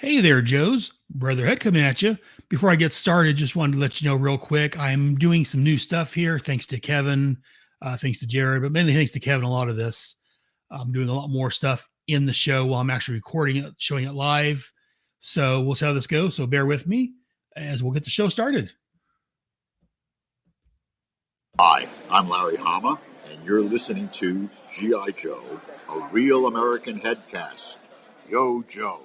Hey there, Joe's brother Head coming at you. Before I get started, just wanted to let you know real quick, I'm doing some new stuff here. Thanks to Kevin, thanks to Jerry, but mainly thanks to Kevin. A lot of this, I'm doing a lot more stuff in the show while I'm actually recording it, showing it live. So we'll see how this goes. So bear with me as we'll get the show started. Hi, I'm Larry Hama, and you're listening to G.I. Joe, a real American headcast. Yo, Joe.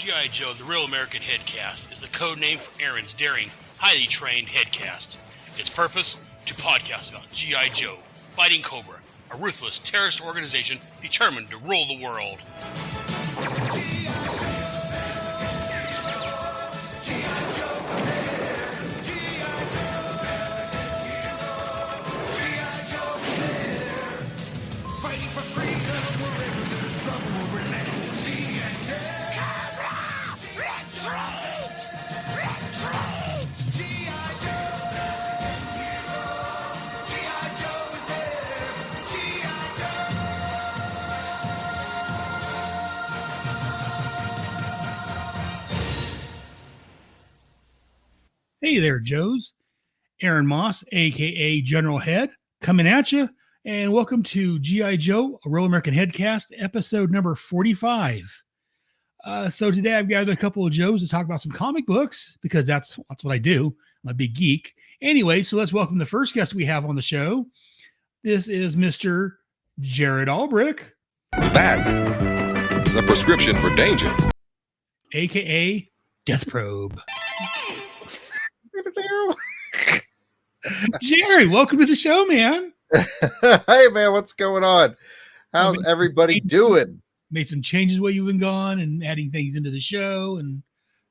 G.I. Joe, the Real American Headcast, is the code name for Aaron's daring, highly trained headcast. Its purpose? To podcast about G.I. Joe, Fighting Cobra, a ruthless terrorist organization determined to rule the world. Hey there, Joe's. Aaron Moss, a.k.a. General Head, coming at you. And welcome to G.I. Joe, a Real American Headcast, episode number 45. So today I've gathered a couple of Joes to talk about some comic books, because that's what I do. I'm a big geek. Anyway, so let's welcome the first guest we have on the show. This is Mr. Jared Albrick. That's a prescription for danger. A.k.a. Death Probe. Jerry, welcome to the show, man. Hey, man, what's going on? How's everybody doing? Made some changes while you've been gone and adding things into the show and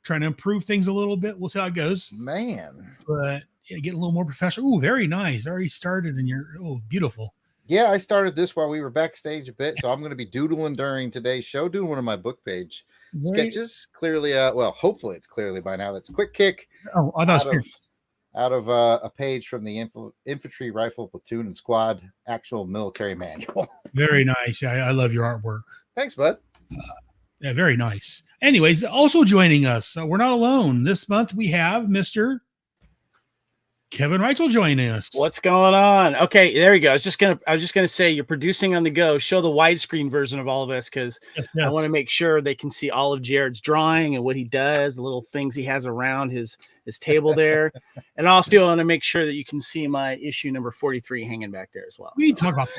trying to improve things a little bit. We'll see how it goes. Man. But yeah, getting a little more professional. Ooh, very nice. Already started and you're, beautiful. Yeah, I started this while we were backstage a bit, so I'm going to be doodling during today's show, doing one of my book page sketches. Clearly, hopefully it's clearly by now. That's Quick Kick. Oh, I thought out of a page from the Infantry Rifle Platoon and Squad actual military manual. Very nice. I love your artwork. Thanks, bud. Yeah, very nice. Anyways, also joining us, we're not alone. This month we have Mr. Kevin Reitzel joining us. What's going on? Okay, there we go. I was just gonna say you're producing on the go. Show the widescreen version of all of this because yes. I want to make sure they can see all of Jared's drawing and what he does, the little things he has around his table there, and also want to make sure that you can see my issue number 43 hanging back there as well. We need to talk about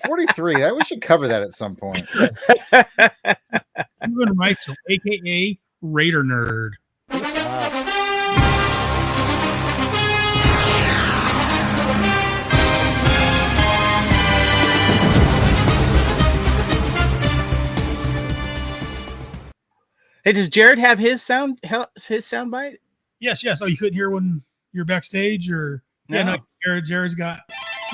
43. We should cover that at some point. Kevin Reitzel, aka Raider Nerd. Hey, does Jared have his sound bite? Yes. Oh, you couldn't hear when you're backstage, or no. Yeah, no. Jared's got.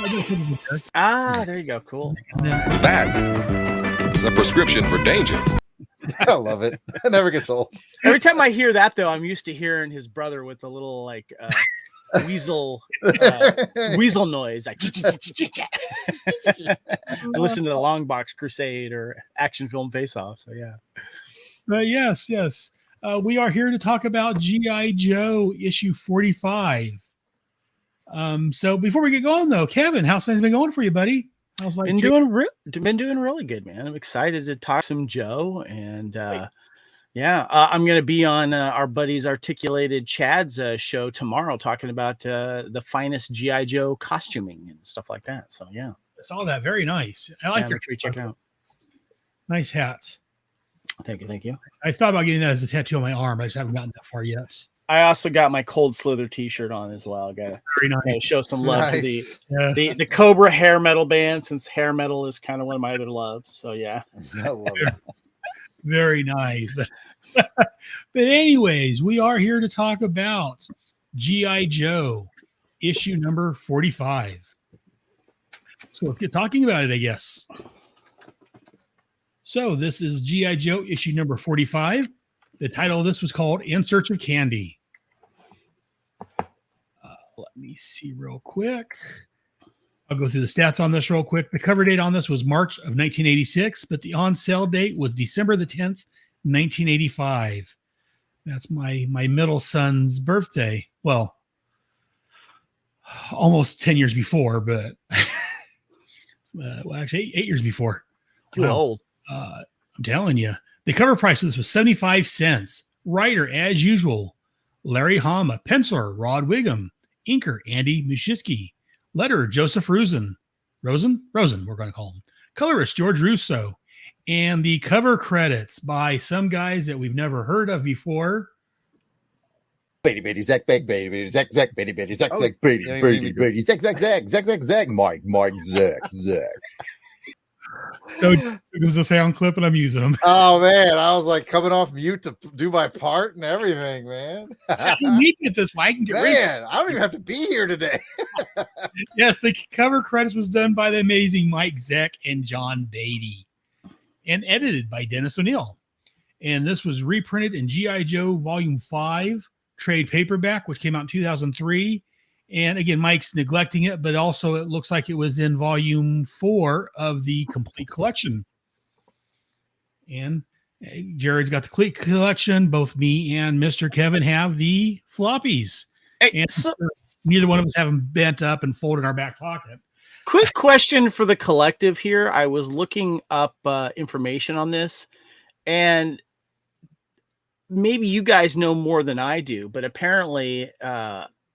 There you go. Cool. That's a prescription for danger. I love it. It never gets old. Every time I hear that, though, I'm used to hearing his brother with the little weasel noise. Like, I listen to the Long Box Crusade or Action Film Face Off. So yeah. Yes. We are here to talk about G.I. Joe issue 45. So before we get going, though, Kevin, how's things been going for you, buddy? I was like, Been doing really good, man. I'm excited to talk some Joe, and I'm going to be on our buddies Articulated Chad's show tomorrow, talking about the finest GI Joe costuming and stuff like that. So yeah, I saw that. Very nice. I like your make sure you check it out. nice hats. Thank you. I thought about getting that as a tattoo on my arm. I just haven't gotten that far yet. I also got my Cold Slither T-shirt on as well. Got Very nice. to show some love to Nice. the Cobra hair metal band, since hair metal is kind of one of my other loves. So yeah. I love it. Very nice. But anyways, we are here to talk about G.I. Joe issue number 45. So let's get talking about it, I guess. So this is G.I. Joe issue number 45. The title of this was called In Search of Candy. Let me see real quick. I'll go through the stats on this real quick. The cover date on this was March of 1986, but the on sale date was December the 10th, 1985. That's my middle son's birthday. Well, almost 10 years before, but actually 8 years before. Too old. I'm telling you. The cover price of this was 75 cents. Writer, as usual, Larry Hama. Penciler, Rod Wiggum. Inker, Andy Muschietzky. Letterer, Joseph Rosen, we're going to call him. Colorist, George Russo. And the cover credits by some guys that we've never heard of before. Beatty, Beatty, Zack, Beck, Beatty, Beatty, Zack, Zack, Beatty, Beatty, Zack, Zack, Beatty, yeah, Beatty, Beatty, Zack, Zack, Zack, Zack, Zack, Zack, Mike, Zack, Zack. So it was a sound clip and I'm using them. Oh man, I was like coming off mute to do my part and everything, man. We get this way. I can get rid of it. Man, I don't even have to be here today. Yes, the cover credits was done by the amazing Mike Zeck and John Beatty and edited by Dennis O'Neil. And this was reprinted in G.I. Joe Volume 5 trade paperback, which came out in 2003. And again, Mike's neglecting it, but also it looks like it was in Volume 4 of the complete collection. And Jared's got the complete collection. Both me and Mr. Kevin have the floppies. And neither one of us have them bent up and folded in our back pocket. Quick question for the collective here. I was looking up information on this, and maybe you guys know more than I do, but apparently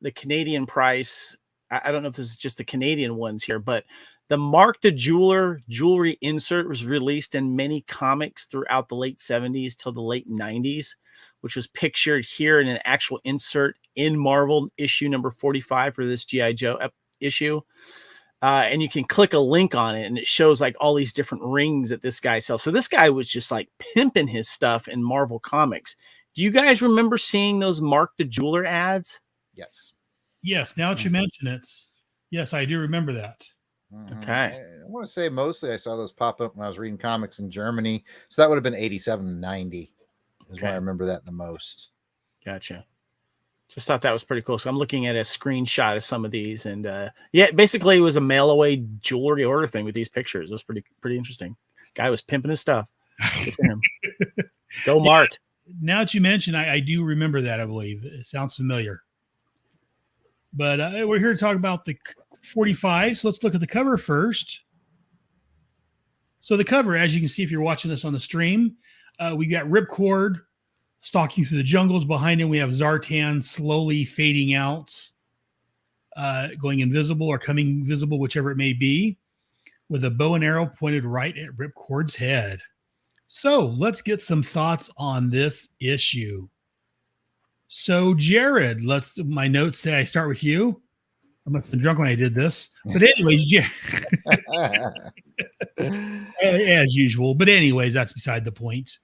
the Canadian price, I don't know if this is just the Canadian ones here, but the Mark the Jeweler jewelry insert was released in many comics throughout the late 70s till the late 90s, which was pictured here in an actual insert in Marvel issue number 45 for this G.I. Joe issue. And you can click a link on it and it shows like all these different rings that this guy sells. So this guy was just like pimping his stuff in Marvel Comics. Do you guys remember seeing those Mark the Jeweler ads? Yes. Yes, now that you mention it, yes, I do remember that. Okay. I want to say mostly I saw those pop up when I was reading comics in Germany. So that would have been 87, 90 is when I remember that the most. Gotcha. Just thought that was pretty cool. So I'm looking at a screenshot of some of these, and basically it was a mail away jewelry order thing with these pictures. It was pretty interesting. Guy was pimping his stuff. Good for him. Go Mart. Now that you mention, I do remember that. I believe it sounds familiar. But we're here to talk about the 45. So let's look at the cover first. So the cover, as you can see, if you're watching this on the stream, we got Ripcord stalking through the jungles. Behind him, we have Zartan slowly fading out, going invisible or coming visible, whichever it may be, with a bow and arrow pointed right at Ripcord's head. So let's get some thoughts on this issue. So Jared, my notes say I start with you. I must have been drunk when I did this. But anyways, as usual. But anyways, that's beside the point.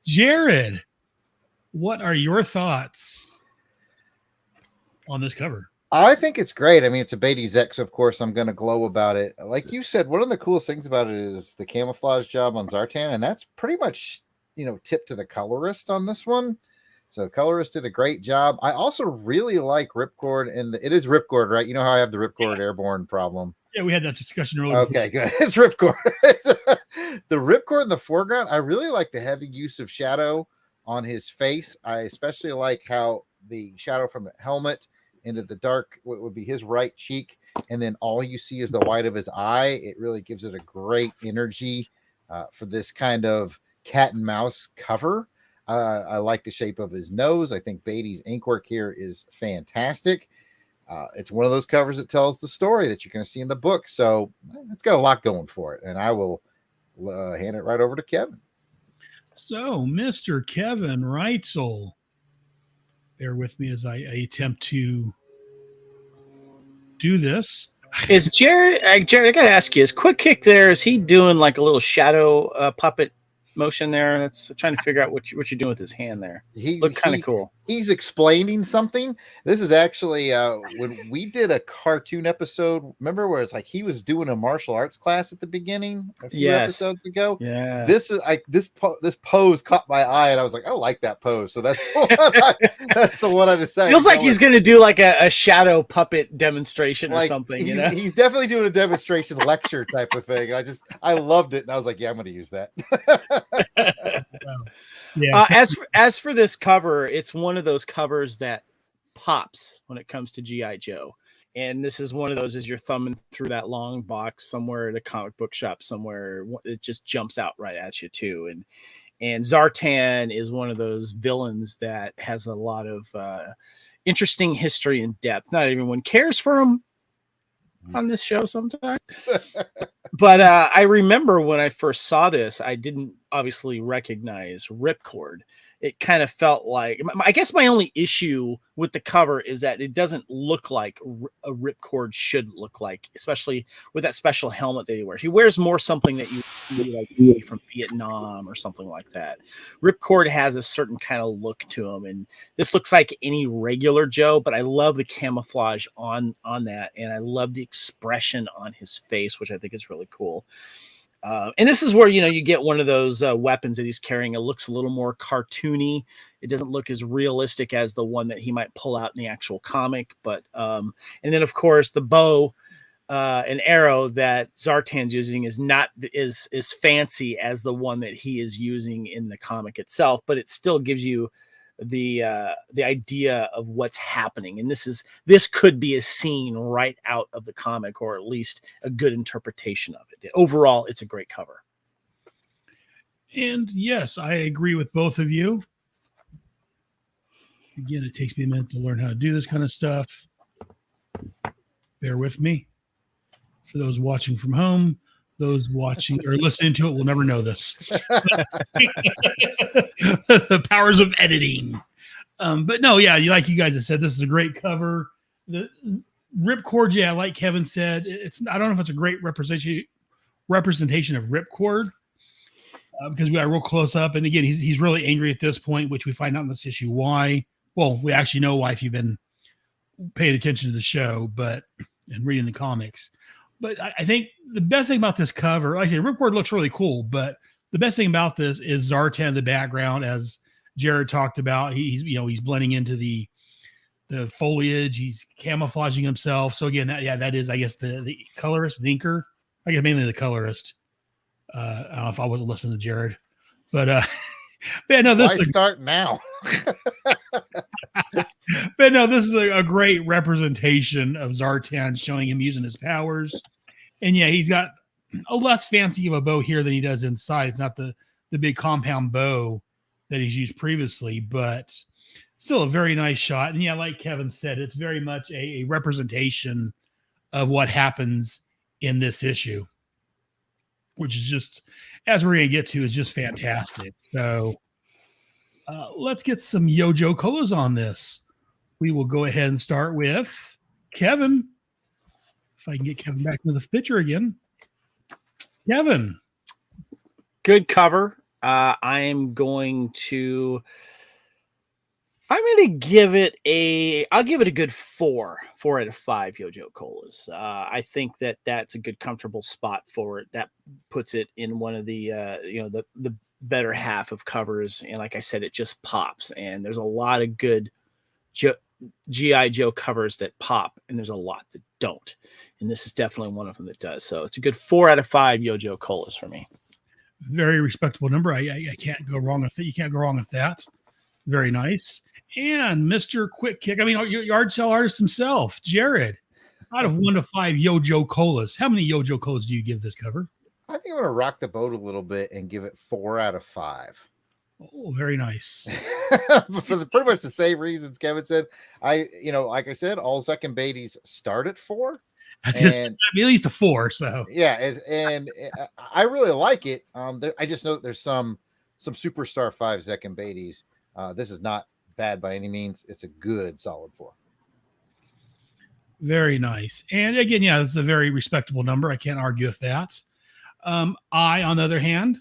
Jared, what are your thoughts on this cover? I think it's great. I mean, it's a Beatty Zeck, so of course I'm going to glow about it. Like you said, one of the coolest things about it is the camouflage job on Zartan, and that's pretty much, tip to the colorist on this one. So colorist did a great job. I also really like Ripcord, and it is Ripcord, right? You know how I have the Ripcord Airborne problem. Yeah, we had that discussion earlier. Okay, good. It's Ripcord. The Ripcord in the foreground, I really like the heavy use of shadow on his face. I especially like how the shadow from the helmet into the dark, what would be his right cheek, and then all you see is the white of his eye. It really gives it a great energy for this kind of cat and mouse cover. I like the shape of his nose. I think Beatty's inkwork here is fantastic. It's one of those covers that tells the story that you're going to see in the book. So it's got a lot going for it. And I will hand it right over to Kevin. So, Mr. Kevin Reitzel, bear with me as I attempt to do this. Is Jared, I got to ask you, is Quick Kick there, is he doing like a little shadow puppet motion there? That's trying to figure out what you're doing with his hand there. Look kind of cool. He's explaining something. This is actually when we did a cartoon episode. Remember where it's like he was doing a martial arts class at the beginning a few episodes ago. Yeah. This is this pose caught my eye, and I was like, I like that pose. So that's that's the one I decided. Feels like he's going to do like a shadow puppet demonstration or something. He's definitely doing a demonstration lecture type of thing. I loved it, and I was like, yeah, I'm going to use that. Yeah. As for this cover, it's one of those covers that pops when it comes to G.I. Joe. And this is one of those, as you're thumbing through that long box somewhere at a comic book shop somewhere, it just jumps out right at you too. And Zartan is one of those villains that has a lot of interesting history and depth. Not everyone cares for him on this show sometimes. But I remember when I first saw this, I didn't obviously recognize Ripcord. It kind of felt like, I guess my only issue with the cover is that it doesn't look like a Ripcord should look like, especially with that special helmet that he wears. He wears more something that you see like from Vietnam or something like that. Ripcord has a certain kind of look to him, and this looks like any regular Joe, but I love the camouflage on that, and I love the expression on his face, which I think is really cool. And this is where, you get one of those weapons that he's carrying. It looks a little more cartoony. It doesn't look as realistic as the one that he might pull out in the actual comic. But and then, of course, the bow and arrow that Zartan's using is not as fancy as the one that he is using in the comic itself. But it still gives you the idea of what's happening, and this could be a scene right out of the comic, or at least a good interpretation of it. Overall, it's a great cover. And yes, I agree with both of you. Again, it takes me a minute to learn how to do this kind of stuff. Bear with me. For those watching from home, those watching or listening to it will never know this. The powers of editing. But no, yeah, like you guys have said, this is a great cover. The Ripcord, yeah, like Kevin said, I don't know if it's a great representation of Ripcord because we got a real close up. And again, he's really angry at this point, which we find out in this issue why. Well, we actually know why if you've been paying attention to the show, and reading the comics. But I think the best thing about this cover, like I said, Ripcord looks really cool, but the best thing about this is Zartan in the background, as Jared talked about. He's blending into the foliage. He's camouflaging himself. So again, that is, I guess, the colorist, the inker. I guess mainly the colorist. I don't know if I wasn't listening to Jared, but yeah, no, this is start now. But no, this is a great representation of Zartan, showing him using his powers. And yeah, he's got a less fancy of a bow here than he does inside. It's not the big compound bow that he's used previously, but still a very nice shot. And yeah, like Kevin said, it's very much a representation of what happens in this issue, which is just, as we're going to get to, is just fantastic. So let's get some Yojo colors on this. We will go ahead and start with Kevin. If I can get Kevin back into the picture again. Kevin. Good cover. I'm going to give it a good 4 out of 5 Yojo Colas. I think that's a good comfortable spot for it. That puts it in one of the the better half of covers. And like I said, it just pops, and there's a lot of good G.I. Joe covers that pop, and there's a lot that don't. And this is definitely one of them that does. So it's a good 4 out of 5 Yojo Colas for me. Very respectable number. I can't go wrong with it. You can't go wrong with that. Very nice. and Mr. Quick Kick. I mean, your yard sale artist himself, Jared. Out of 1 to 5 Yo-Jo Colas, how many Yo-Jo Colas do you give this cover? I think I'm going to rock the boat a little bit and give it 4 out of 5. Oh, very nice. For pretty much the same reasons Kevin said. Like I said, all Zek and Beatties start at 4. It's at least a 4. So yeah, and I really like it. I just know that there's some superstar 5 Zek and Beatties. This is not bad by any means. It's a good solid 4. Very nice. And again, yeah, it's a very respectable number. I can't argue with that. On the other hand,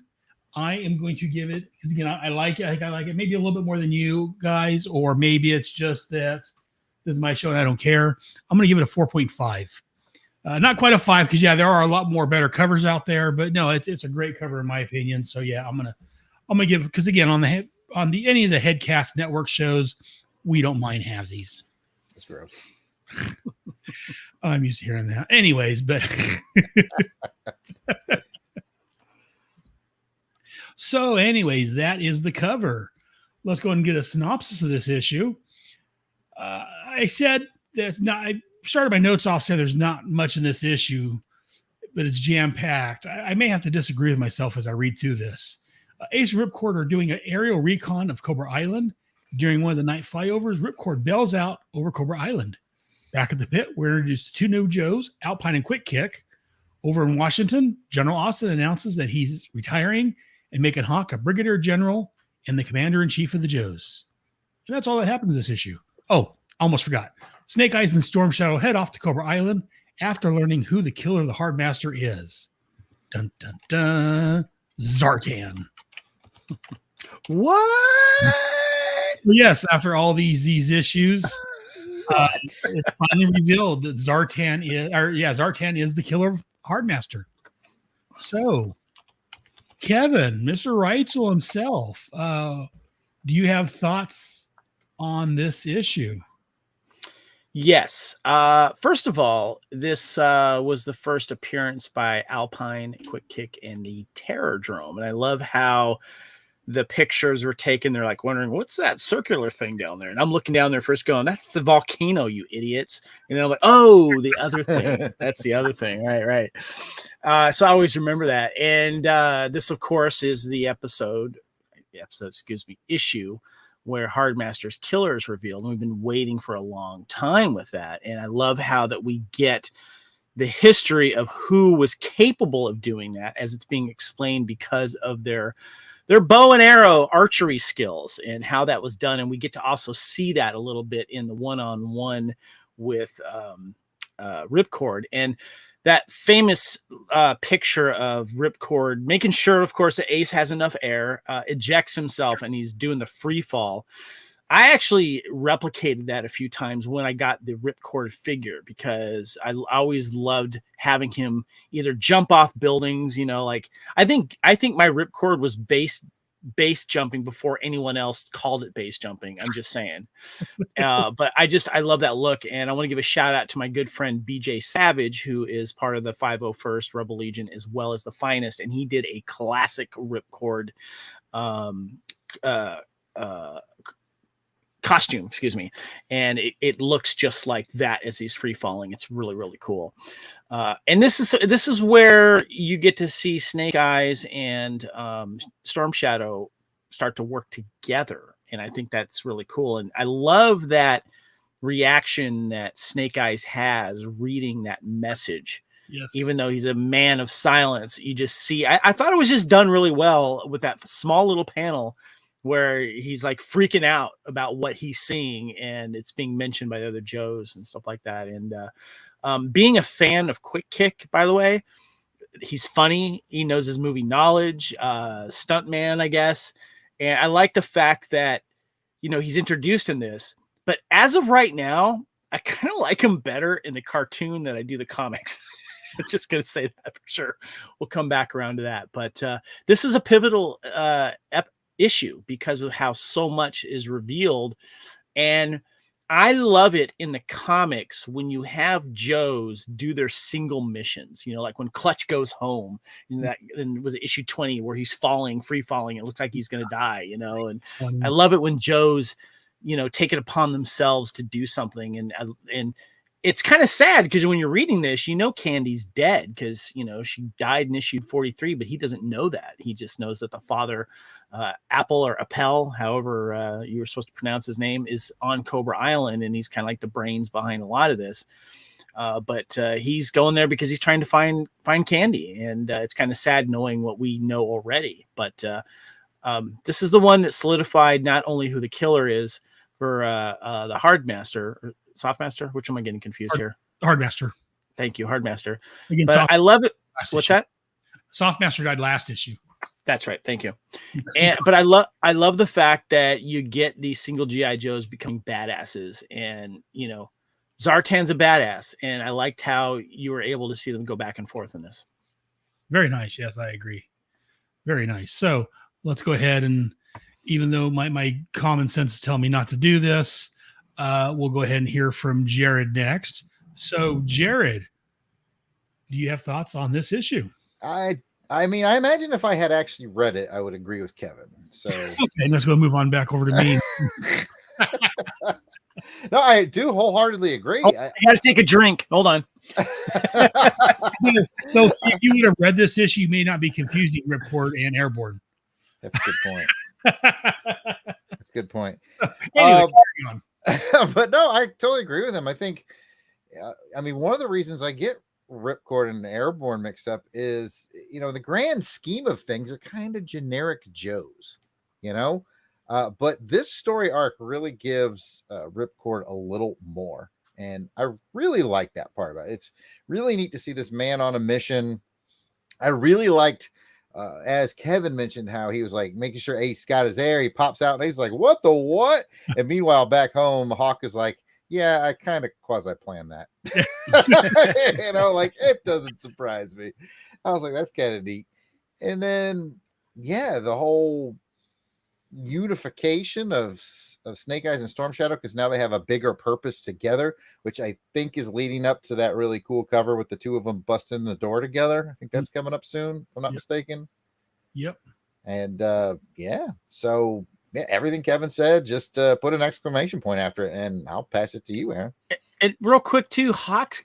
I am going to give it, because again, I like it. I think I like it maybe a little bit more than you guys, or maybe it's just that this is my show and I don't care. I'm going to give it a 4.5. Not quite a 5, because yeah, there are a lot more better covers out there, but no, it's a great cover in my opinion. So yeah, I'm gonna give, because again, on any of the Headcast network shows, we don't mind halvesies. That's gross. I'm used to hearing that. Anyways, but so anyways, that is the cover. Let's go ahead and get a synopsis of this issue. I said that's not. I started my notes off saying there's not much in this issue, but it's jam-packed. I may have to disagree with myself as I read through this. Ace and Ripcord are doing an aerial recon of Cobra Island. During one of the night flyovers, Ripcord bails out over Cobra Island. Back at the pit, we're introduced to 2 new Joes, Alpine and Quick Kick. Over in Washington, General Austin announces that he's retiring and making Hawk a brigadier general and the commander-in-chief of the Joes. And that's all that happens this issue. Oh, almost forgot. Snake Eyes and Storm Shadow head off to Cobra Island after learning who the killer of the Hardmaster is. Dun, dun, dun. Zartan. What? Yes, after all these issues, it's finally revealed that Zartan is the killer of Hardmaster. So, Kevin, Mr. Reitzel himself, do you have thoughts on this issue? Yes. First of all, this was the first appearance by Alpine, Quick Kick, and the Terrordrome. And I love how the pictures were taken. They're like wondering, what's that circular thing down there? And I'm looking down there first going, that's the volcano, you idiots. And then I'm like, oh, the other thing. That's the other thing. Right. So I always remember that. And this, of course, is the issue where Hardmaster's killer is revealed. And we've been waiting for a long time with that. And I love how that we get the history of who was capable of doing that as it's being explained because of their bow and arrow archery skills and how that was done. And we get to also see that a little bit in the one-on-one with Ripcord. And that famous picture of Ripcord making sure, of course, that Ace has enough air, ejects himself, and he's doing the free fall. I actually replicated that a few times when I got the Ripcord figure, because I always loved having him either jump off buildings, like I think my Ripcord was base jumping before anyone else called it base jumping. I'm just saying. But I love that look. And I want to give a shout out to my good friend BJ Savage, who is part of the 501st Rebel Legion as well as the Finest. And he did a classic Ripcord costume, and it looks just like that as he's free falling. It's really, really cool. And this is where you get to see Snake Eyes and Storm Shadow start to work together, and I think that's really cool. And I love that reaction that Snake Eyes has reading that message. Yes. Even though he's a man of silence, you just see. I thought it was just done really well with that small little panel where he's like freaking out about what he's seeing, and it's being mentioned by the other Joes and stuff like that. And being a fan of Quick Kick, by the way, he's funny. He knows his movie knowledge, stuntman, I guess. And I like the fact that, he's introduced in this, but as of right now, I kind of like him better in the cartoon than I do the comics. I'm just going to say that for sure. We'll come back around to that. But this is a pivotal issue because of how so much is revealed. And I love it in the comics when you have Joes do their single missions, like when Clutch goes home, and was it issue 20 where he's free falling. It looks like he's going to die, and I love it when Joes take it upon themselves to do something. And it's kind of sad because when you're reading this, Candy's dead because, she died in issue 43, but he doesn't know that. He just knows that the father, Apple or Appel, however you were supposed to pronounce his name, is on Cobra Island. And he's kind of like the brains behind a lot of this. But he's going there because he's trying to find Candy. And it's kind of sad knowing what we know already. But this is the one that solidified not only who the killer is for the Hardmaster or Softmaster. Which am I getting confused here? Hardmaster. Thank you, Hardmaster. Again, but I love it. What's that? Softmaster died last issue. That's right. Thank you. But I love the fact that you get these single GI Joes becoming badasses, and Zartan's a badass, and I liked how you were able to see them go back and forth in this. Very nice. Yes, I agree. Very nice. So let's go ahead, and even though my common sense is telling me not to do this, we'll go ahead and hear from Jared next. So, Jared, do you have thoughts on this issue? I mean, I imagine if I had actually read it, I would agree with Kevin. So, okay, let's go move on back over to me. No, I do wholeheartedly agree. I got to take a drink. Hold on. So, if you would have read this issue, you may not be confusing Ripcord and Airborne. That's a good point. That's a good point. Anyway, carry on. But no, I totally agree with him. I think, one of the reasons I get Ripcord and Airborne mixed up is, the grand scheme of things are kind of generic Joes, but this story arc really gives Ripcord a little more. And I really like that part about it. It's really neat to see this man on a mission. I really liked, as Kevin mentioned, how he was like making sure Ace Scott is there. He pops out and he's like, what the what? And meanwhile, back home, Hawk is like, yeah, I kind of quasi-planned that. It doesn't surprise me. I was like, that's kind of neat. And then, yeah, the whole unification of Snake Eyes and Storm Shadow, because now they have a bigger purpose together, which I think is leading up to that really cool cover with the two of them busting the door together. I think that's coming up soon, if I'm not mistaken. Yep. And so everything Kevin said, just put an exclamation point after it, and I'll pass it to you, Aaron. And real quick too, Hawk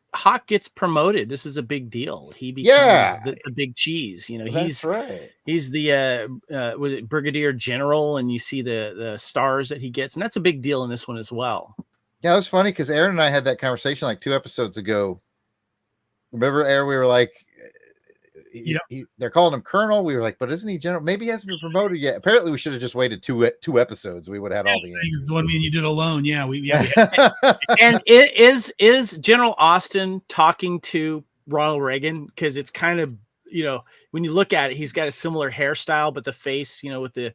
gets promoted. This is a big deal. He becomes the big cheese. That's right. He's the was it Brigadier General, and you see the stars that he gets, and that's a big deal in this one as well. Yeah, it was funny because Aaron and I had that conversation like 2 episodes ago. Remember, Aaron? We were like, they're calling him Colonel. We were like, but isn't he General? Maybe he hasn't been promoted yet. Apparently, we should have just waited two episodes. We would have had all the answers. The one you did alone. Yeah, And it is General Austin talking to Ronald Reagan, because it's kind of, when you look at it, he's got a similar hairstyle, but the face, with the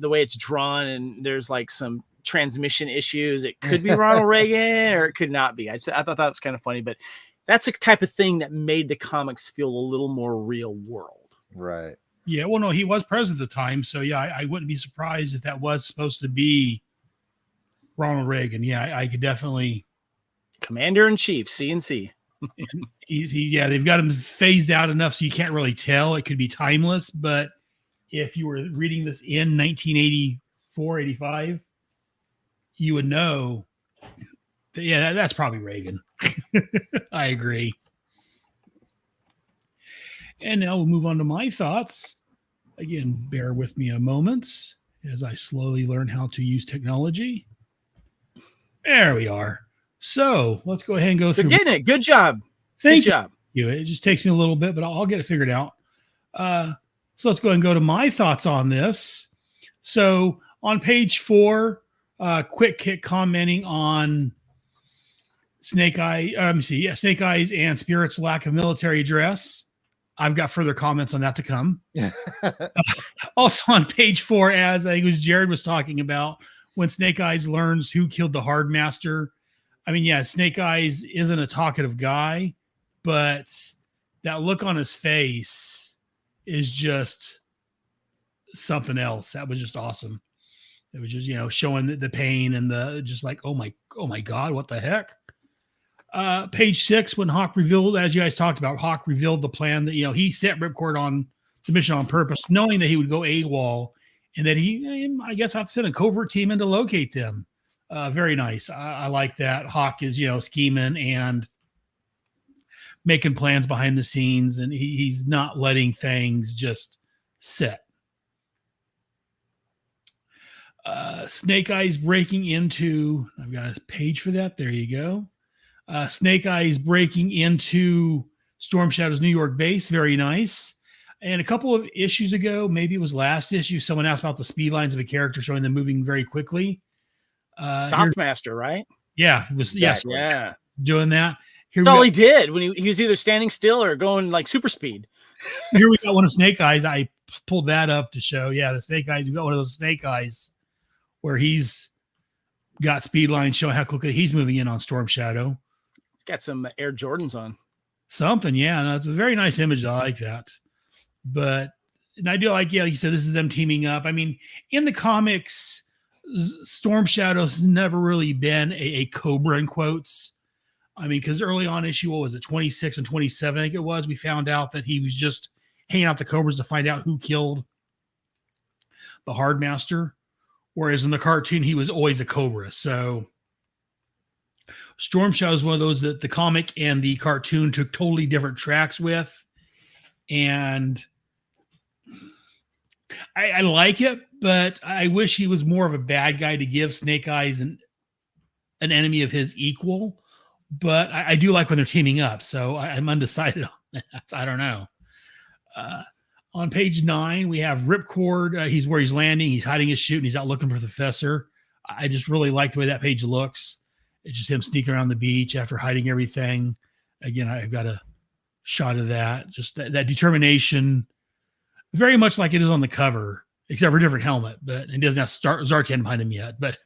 way it's drawn, and there's like some transmission issues. It could be Ronald Reagan or it could not be. I thought that was kind of funny, but that's a type of thing that made the comics feel a little more real world. Right. Yeah. Well, no, he was president at the time. So, yeah, I wouldn't be surprised if that was supposed to be Ronald Reagan. Yeah, I could definitely. Commander-in-Chief, CNC. They've got him phased out enough so you can't really tell. It could be timeless. But if you were reading this in 1984, 85, you would know that, that's probably Reagan. I agree. And now we'll move on to my thoughts. Again, bear with me a moment as I slowly learn how to use technology. There we are. So let's go ahead and go through. You're getting it. Good job. Thank you. It just takes me a little bit, but I'll get it figured out. So let's go ahead and go to my thoughts on this. So on page 4, Quick Kick commenting on Snake Eyes and Spirit's lack of military dress. I've got further comments on that to come. Also on page 4, as I think it was Jared was talking about, when Snake Eyes learns who killed the Hardmaster. I mean, yeah, Snake Eyes isn't a talkative guy, but that look on his face is just something else. That was just awesome. It was just, showing the pain and the just like, oh my God, what the heck? Page 6, when Hawk revealed, as you guys talked about, Hawk revealed the plan that, he set Ripcord on the mission on purpose, knowing that he would go AWOL and that he, I guess, have to send a covert team in to locate them. Very nice. I like that. Hawk is, scheming and making plans behind the scenes, and he's not letting things just sit. Snake Eyes breaking into, I've got a page for that. There you go. Snake Eyes breaking into Storm Shadow's New York base. Very nice. And a couple of issues ago, maybe it was last issue, someone asked about the speed lines of a character, showing them moving very quickly. Softmaster, right? Yeah, it was. Exactly. Yes, Yeah. doing that. That's all he did when he was either standing still or going like super speed. Here we got one of Snake Eyes. I pulled that up to show. Yeah, the Snake Eyes. We got one of those Snake Eyes where he's got speed lines showing how quickly he's moving in on Storm Shadow. He's got some Air Jordans on. Something, yeah. No, it's a very nice image. I like that. But and I do like, you said, this is them teaming up. I mean, in the comics, Storm Shadow's never really been a Cobra in quotes. I mean, because early on issue, what was it, 26 and 27, I think it was, we found out that he was just hanging out the Cobras to find out who killed the Hardmaster. Whereas in the cartoon, he was always a Cobra. So Storm Shadow is one of those that the comic and the cartoon took totally different tracks with. And I like it, but I wish he was more of a bad guy to give Snake Eyes an enemy of his equal. But I do like when they're teaming up. So I'm undecided on that. I don't know. On page 9, we have Ripcord. He's where he's landing. He's hiding his chute, and he's out looking for the Professor. I just really like the way that page looks. It's just him sneaking around the beach after hiding everything. Again, I've got a shot of that. Just that determination, very much like it is on the cover, except for a different helmet. But it doesn't have Zartan behind him yet. But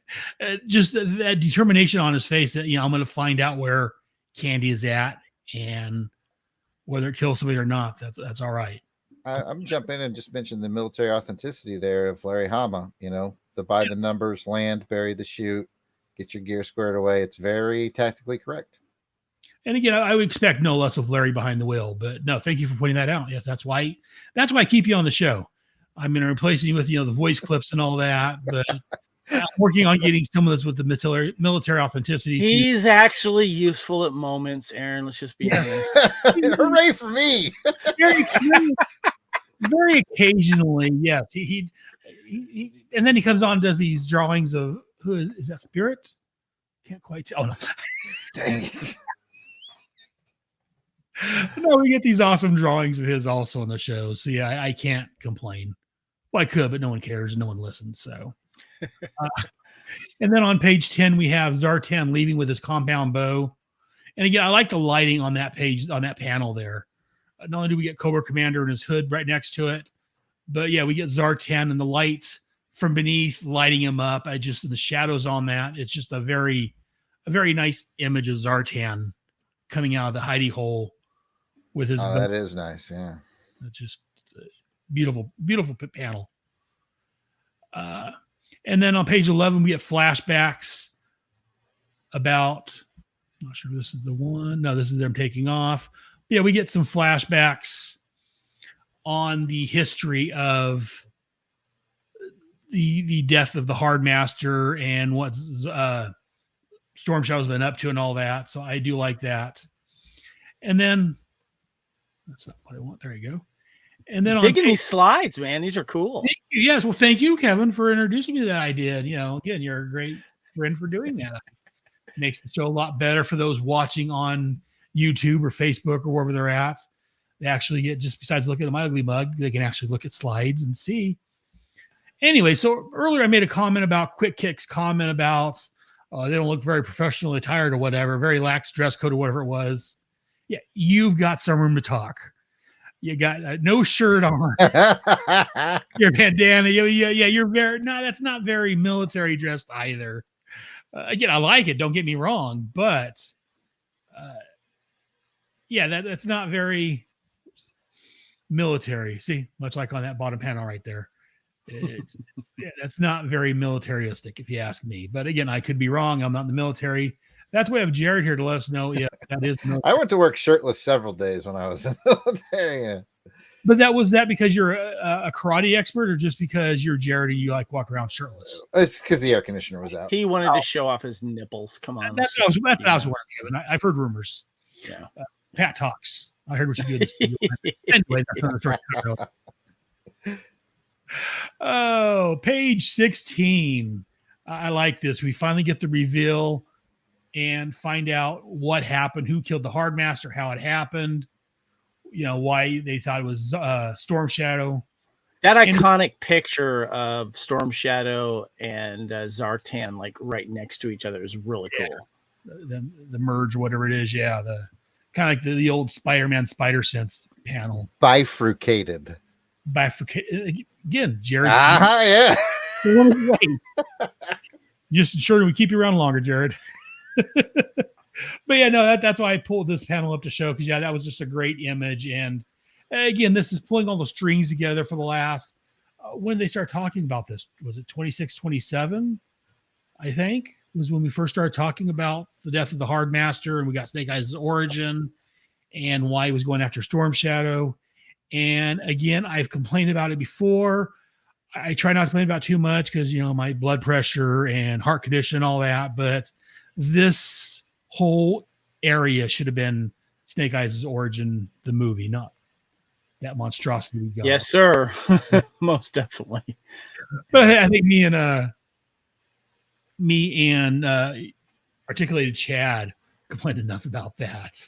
just that determination on his face that, I'm going to find out where Candy is at, and whether it kills somebody or not, that's all right. I'm jumping in and just mention the military authenticity there of Larry Hama. The by the numbers, land, bury the chute, get your gear squared away. It's very tactically correct. And again, I would expect no less of Larry behind the wheel, but no, thank you for pointing that out. Yes, that's why I keep you on the show. I'm going to replace you with, the voice clips and all that, but I'm working on getting some of this with the military authenticity. He's actually useful at moments, Aaron. Let's just be honest. Hooray for me. Very occasionally, yes. He and then he comes on and does these drawings of who is that Spirit? Can't quite tell. Oh, no. Dang it. No, we get these awesome drawings of his also on the show. So yeah, I can't complain. Well, I could, but no one cares and no one listens. So, and then on page 10, we have Zartan leaving with his compound bow. And again, I like the lighting on that page, on that panel there. Not only do we get Cobra Commander and his hood right next to it, but yeah, we get Zartan and the lights from beneath lighting him up. The shadows on that. It's just a very nice image of Zartan coming out of the hidey hole with his. That is nice. Yeah. It's just a beautiful panel. And then on page 11, we get flashbacks about, I'm not sure if this is the one. No, this is them taking off. Yeah, we get some flashbacks on the history of the death of the Hardmaster and what Storm Shadow's been up to and all that. So I do like that. And then that's not what I want. There you go. And then digging these slides, man. These are cool. Yes. Well, thank you, Kevin, for introducing me to that idea. Again, you're a great friend for doing that. It makes the show a lot better for those watching on YouTube or Facebook or wherever they're at. They actually get, just besides looking at my ugly mug, they can actually look at slides and see. Anyway, so earlier I made a comment about Quick Kick's comment about they don't look very professionally attired or whatever, very lax dress code or whatever it was. Yeah, you've got some room to talk. You got no shirt on. Your bandana. Yeah, you're that's not very military dressed either. Again, I like it. Don't get me wrong, but that's not very military. See, much like on that bottom panel right there. That's not very militaristic, if you ask me. But again, I could be wrong. I'm not in the military. That's why I have Jared here to let us know. Yeah, that is military. I went to work shirtless several days when I was in the military. But was that because you're a karate expert, or just because you're Jared and you like walk around shirtless? It's because the air conditioner was out. He wanted to show off his nipples. Come on. That's what I was wondering, Kevin. I've heard rumors. Yeah. Pat talks. I heard what you did. Anyway, that's another story. Oh, page 16. I like this. We finally get the reveal and find out what happened, who killed the Hardmaster, how it happened, why they thought it was Storm Shadow. That iconic picture of Storm Shadow and Zartan, like right next to each other, is really cool. The merge, whatever it is. Yeah. The kind of like the old Spider-Man Spider Sense panel. Bifurcated. Again, Jared. Yeah. Just sure we keep you around longer, Jared. But yeah, no, that's why I pulled this panel up to show, because that was just a great image. And again, this is pulling all the strings together for the last when they start talking about this. Was it 26, 27? I think was when we first started talking about the death of the Hardmaster, and we got Snake Eyes' origin and why he was going after Storm Shadow. And again, I've complained about it before. I try not to complain about too much because, my blood pressure and heart condition and all that. But this whole area should have been Snake Eyes' origin, the movie, not that monstrosity we got. Yes, sir. Most definitely. But I think me and Articulated Chad complained enough about that.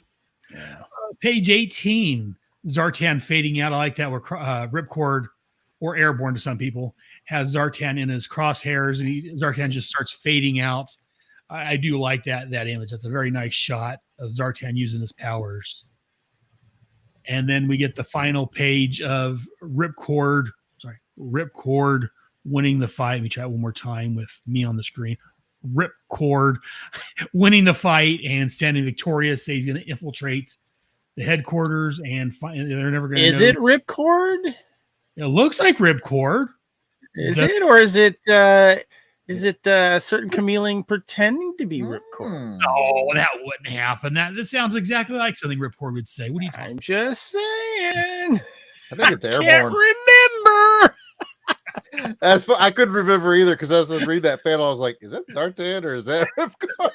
Yeah. Page 18, Zartan fading out. I like that where Ripcord, or Airborne to some people, has Zartan in his crosshairs, and Zartan just starts fading out. I do like that image. That's a very nice shot of Zartan using his powers. And then we get the final page of Ripcord winning the fight. Let me try it one more time with me on the screen. Ripcord winning the fight and standing victorious. Says he's going to infiltrate the headquarters and they're never going to. Is it Ripcord? It looks like Ripcord. Is it, or is it a certain chameleon pretending to be Ripcord? No, that wouldn't happen. That sounds exactly like something Ripcord would say. What are you talking? I'm just saying. I think it's Airborne. Can't remember. I couldn't remember either, because I was reading that panel. I was like, is that Zartan or is that Ripcord?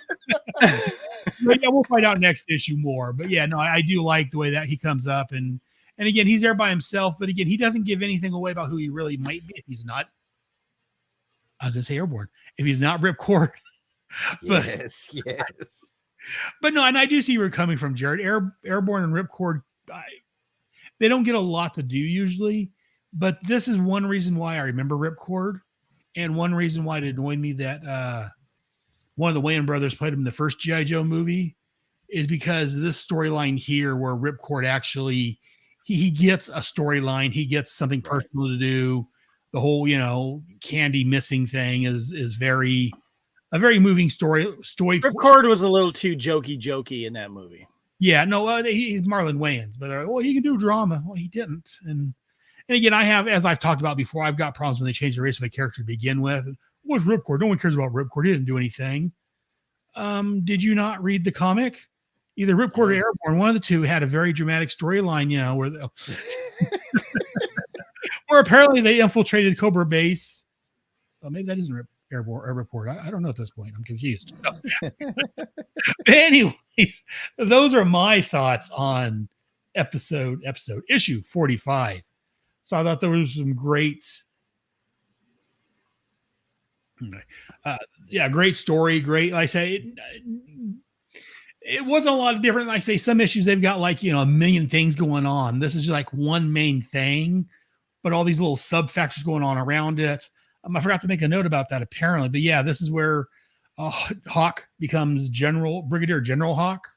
Yeah, we'll find out next issue more. But yeah, no, I do like the way that he comes up, and again, he's there by himself. But again, he doesn't give anything away about who he really might be if he's not. I was gonna say Airborne. If he's not Ripcord. But, yes. But no, and I do see where you're coming from, Jared. Airborne and Ripcord, they don't get a lot to do usually. But this is one reason why I remember Ripcord, and one reason why it annoyed me that one of the Wayans brothers played him in the first G.I. Joe movie, is because this storyline here where Ripcord actually he gets a storyline, he gets something personal to do. The whole, Candy missing thing is a very moving story. Ripcord was a little too jokey in that movie. Yeah, no, he's Marlon Wayans, but he can do drama. Well, he didn't, and again, as I've talked about before, I've got problems when they change the race of a character to begin with. What's Ripcord? No one cares about Ripcord. He didn't do anything. Did you not read the comic? Either Ripcord or Airborne, one of the two had a very dramatic storyline, where apparently they infiltrated Cobra Base. Well, maybe that isn't Airborne or Ripcord. I don't know at this point. I'm confused. Anyways, those are my thoughts on issue 45. So I thought there was some great great story. Great. Like I say, it wasn't a lot of different. Like I say, some issues they've got a million things going on. This is just like one main thing, but all these little sub factors going on around it. I forgot to make a note about that apparently, but yeah, this is where Hawk becomes Brigadier General Hawk.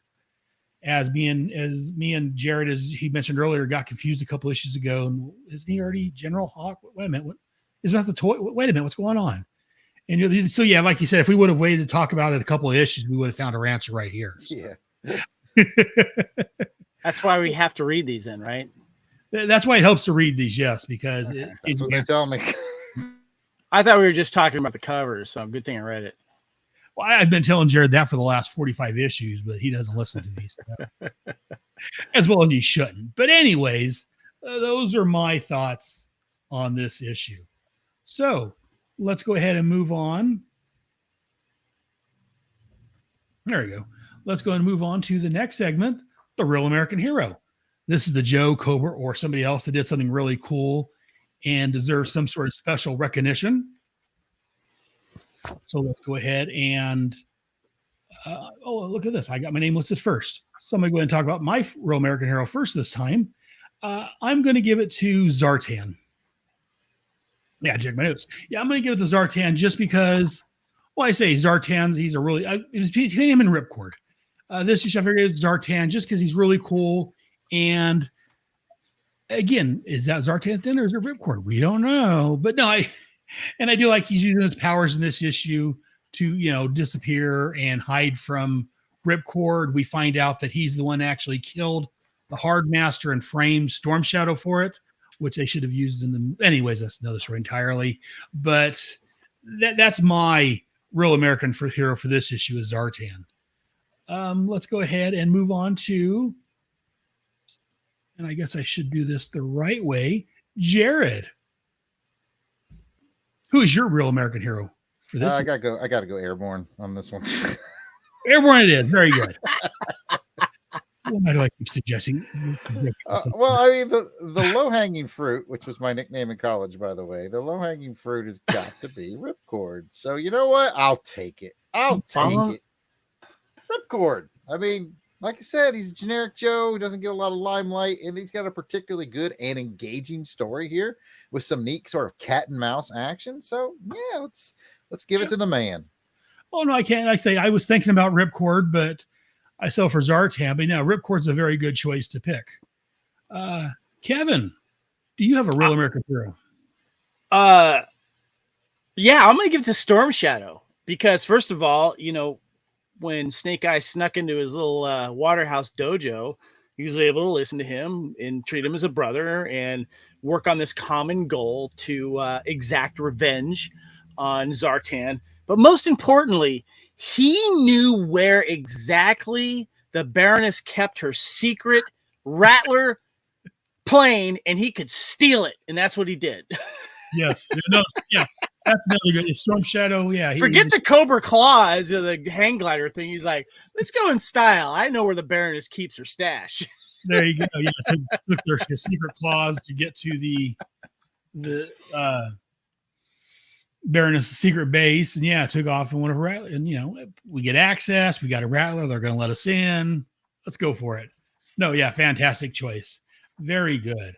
As me and Jared, as he mentioned earlier, got confused a couple issues ago. And isn't he already General Hawk? Wait a minute. Isn't that the toy? Wait a minute. What's going on? And so, yeah, like you said, if we would have waited to talk about it a couple of issues, we would have found our answer right here. Yeah. That's why we have to read these in, right? That's why it helps to read these, yes, because that's what they tell me. I thought we were just talking about the covers, so good thing I read it. Well, I've been telling Jared that for the last 45 issues, but he doesn't listen to me. So. As well as he shouldn't. But anyways, those are my thoughts on this issue. So let's go ahead and move on. There we go. Let's go and move on to the next segment, The Real American Hero. This is the Joe, Cobra, or somebody else that did something really cool and deserves some sort of special recognition. So let's go ahead and, look at this. I got my name listed first. So I'm going to go ahead and talk about my Real American Hero first this time. I'm going to give it to Zartan. Yeah, check my notes. Yeah, I'm going to give it to Zartan just because, well, I say Zartan, he's a really, it was between him and Ripcord. This issue, I figured it's Zartan just because he's really cool. And again, is that Zartan then or is it Ripcord? We don't know. But no, I do like he's using his powers in this issue to, disappear and hide from Ripcord. We find out that he's the one that actually killed the Hardmaster and framed Storm Shadow for it, which they should have used in the. Anyways, that's another story entirely. But that's my Real American Hero for this issue is Zartan. Let's go ahead and move on to, and I guess I should do this the right way. Jared, who is your Real American Hero for this? I gotta go Airborne on this one. Airborne it is. Very good. Why do I keep suggesting? Well, I mean, the low-hanging fruit, which was my nickname in college, by the way, the low-hanging fruit has got to be Ripcord. So you know what? I'll take it. Ripcord. I mean, like I said, he's a generic Joe who doesn't get a lot of limelight, and he's got a particularly good and engaging story here with some neat sort of cat and mouse action. So yeah, let's give it to the man. Oh no, I can't. Like I say, I was thinking about Ripcord, but I sell for Zartan. But now Ripcord's a very good choice to pick. Kevin, do you have a Real American Hero? Yeah, I'm gonna give it to Storm Shadow because first of all, when Snake Eyes snuck into his little Waterhouse dojo, he was able to listen to him and treat him as a brother and work on this common goal to exact revenge on Zartan. But most importantly, he knew where exactly the Baroness kept her secret Rattler plane, and he could steal it, and that's what he did. Yes. No, yeah. That's another good. Storm Shadow, yeah. Forget the Cobra Claws or the hang glider thing. He's like, let's go in style. I know where the Baroness keeps her stash. There you go. Yeah, took his secret claws to get to the Baroness' secret base, and yeah, took off in one of her. And we get access. We got a Rattler. They're going to let us in. Let's go for it. No, yeah, fantastic choice. Very good.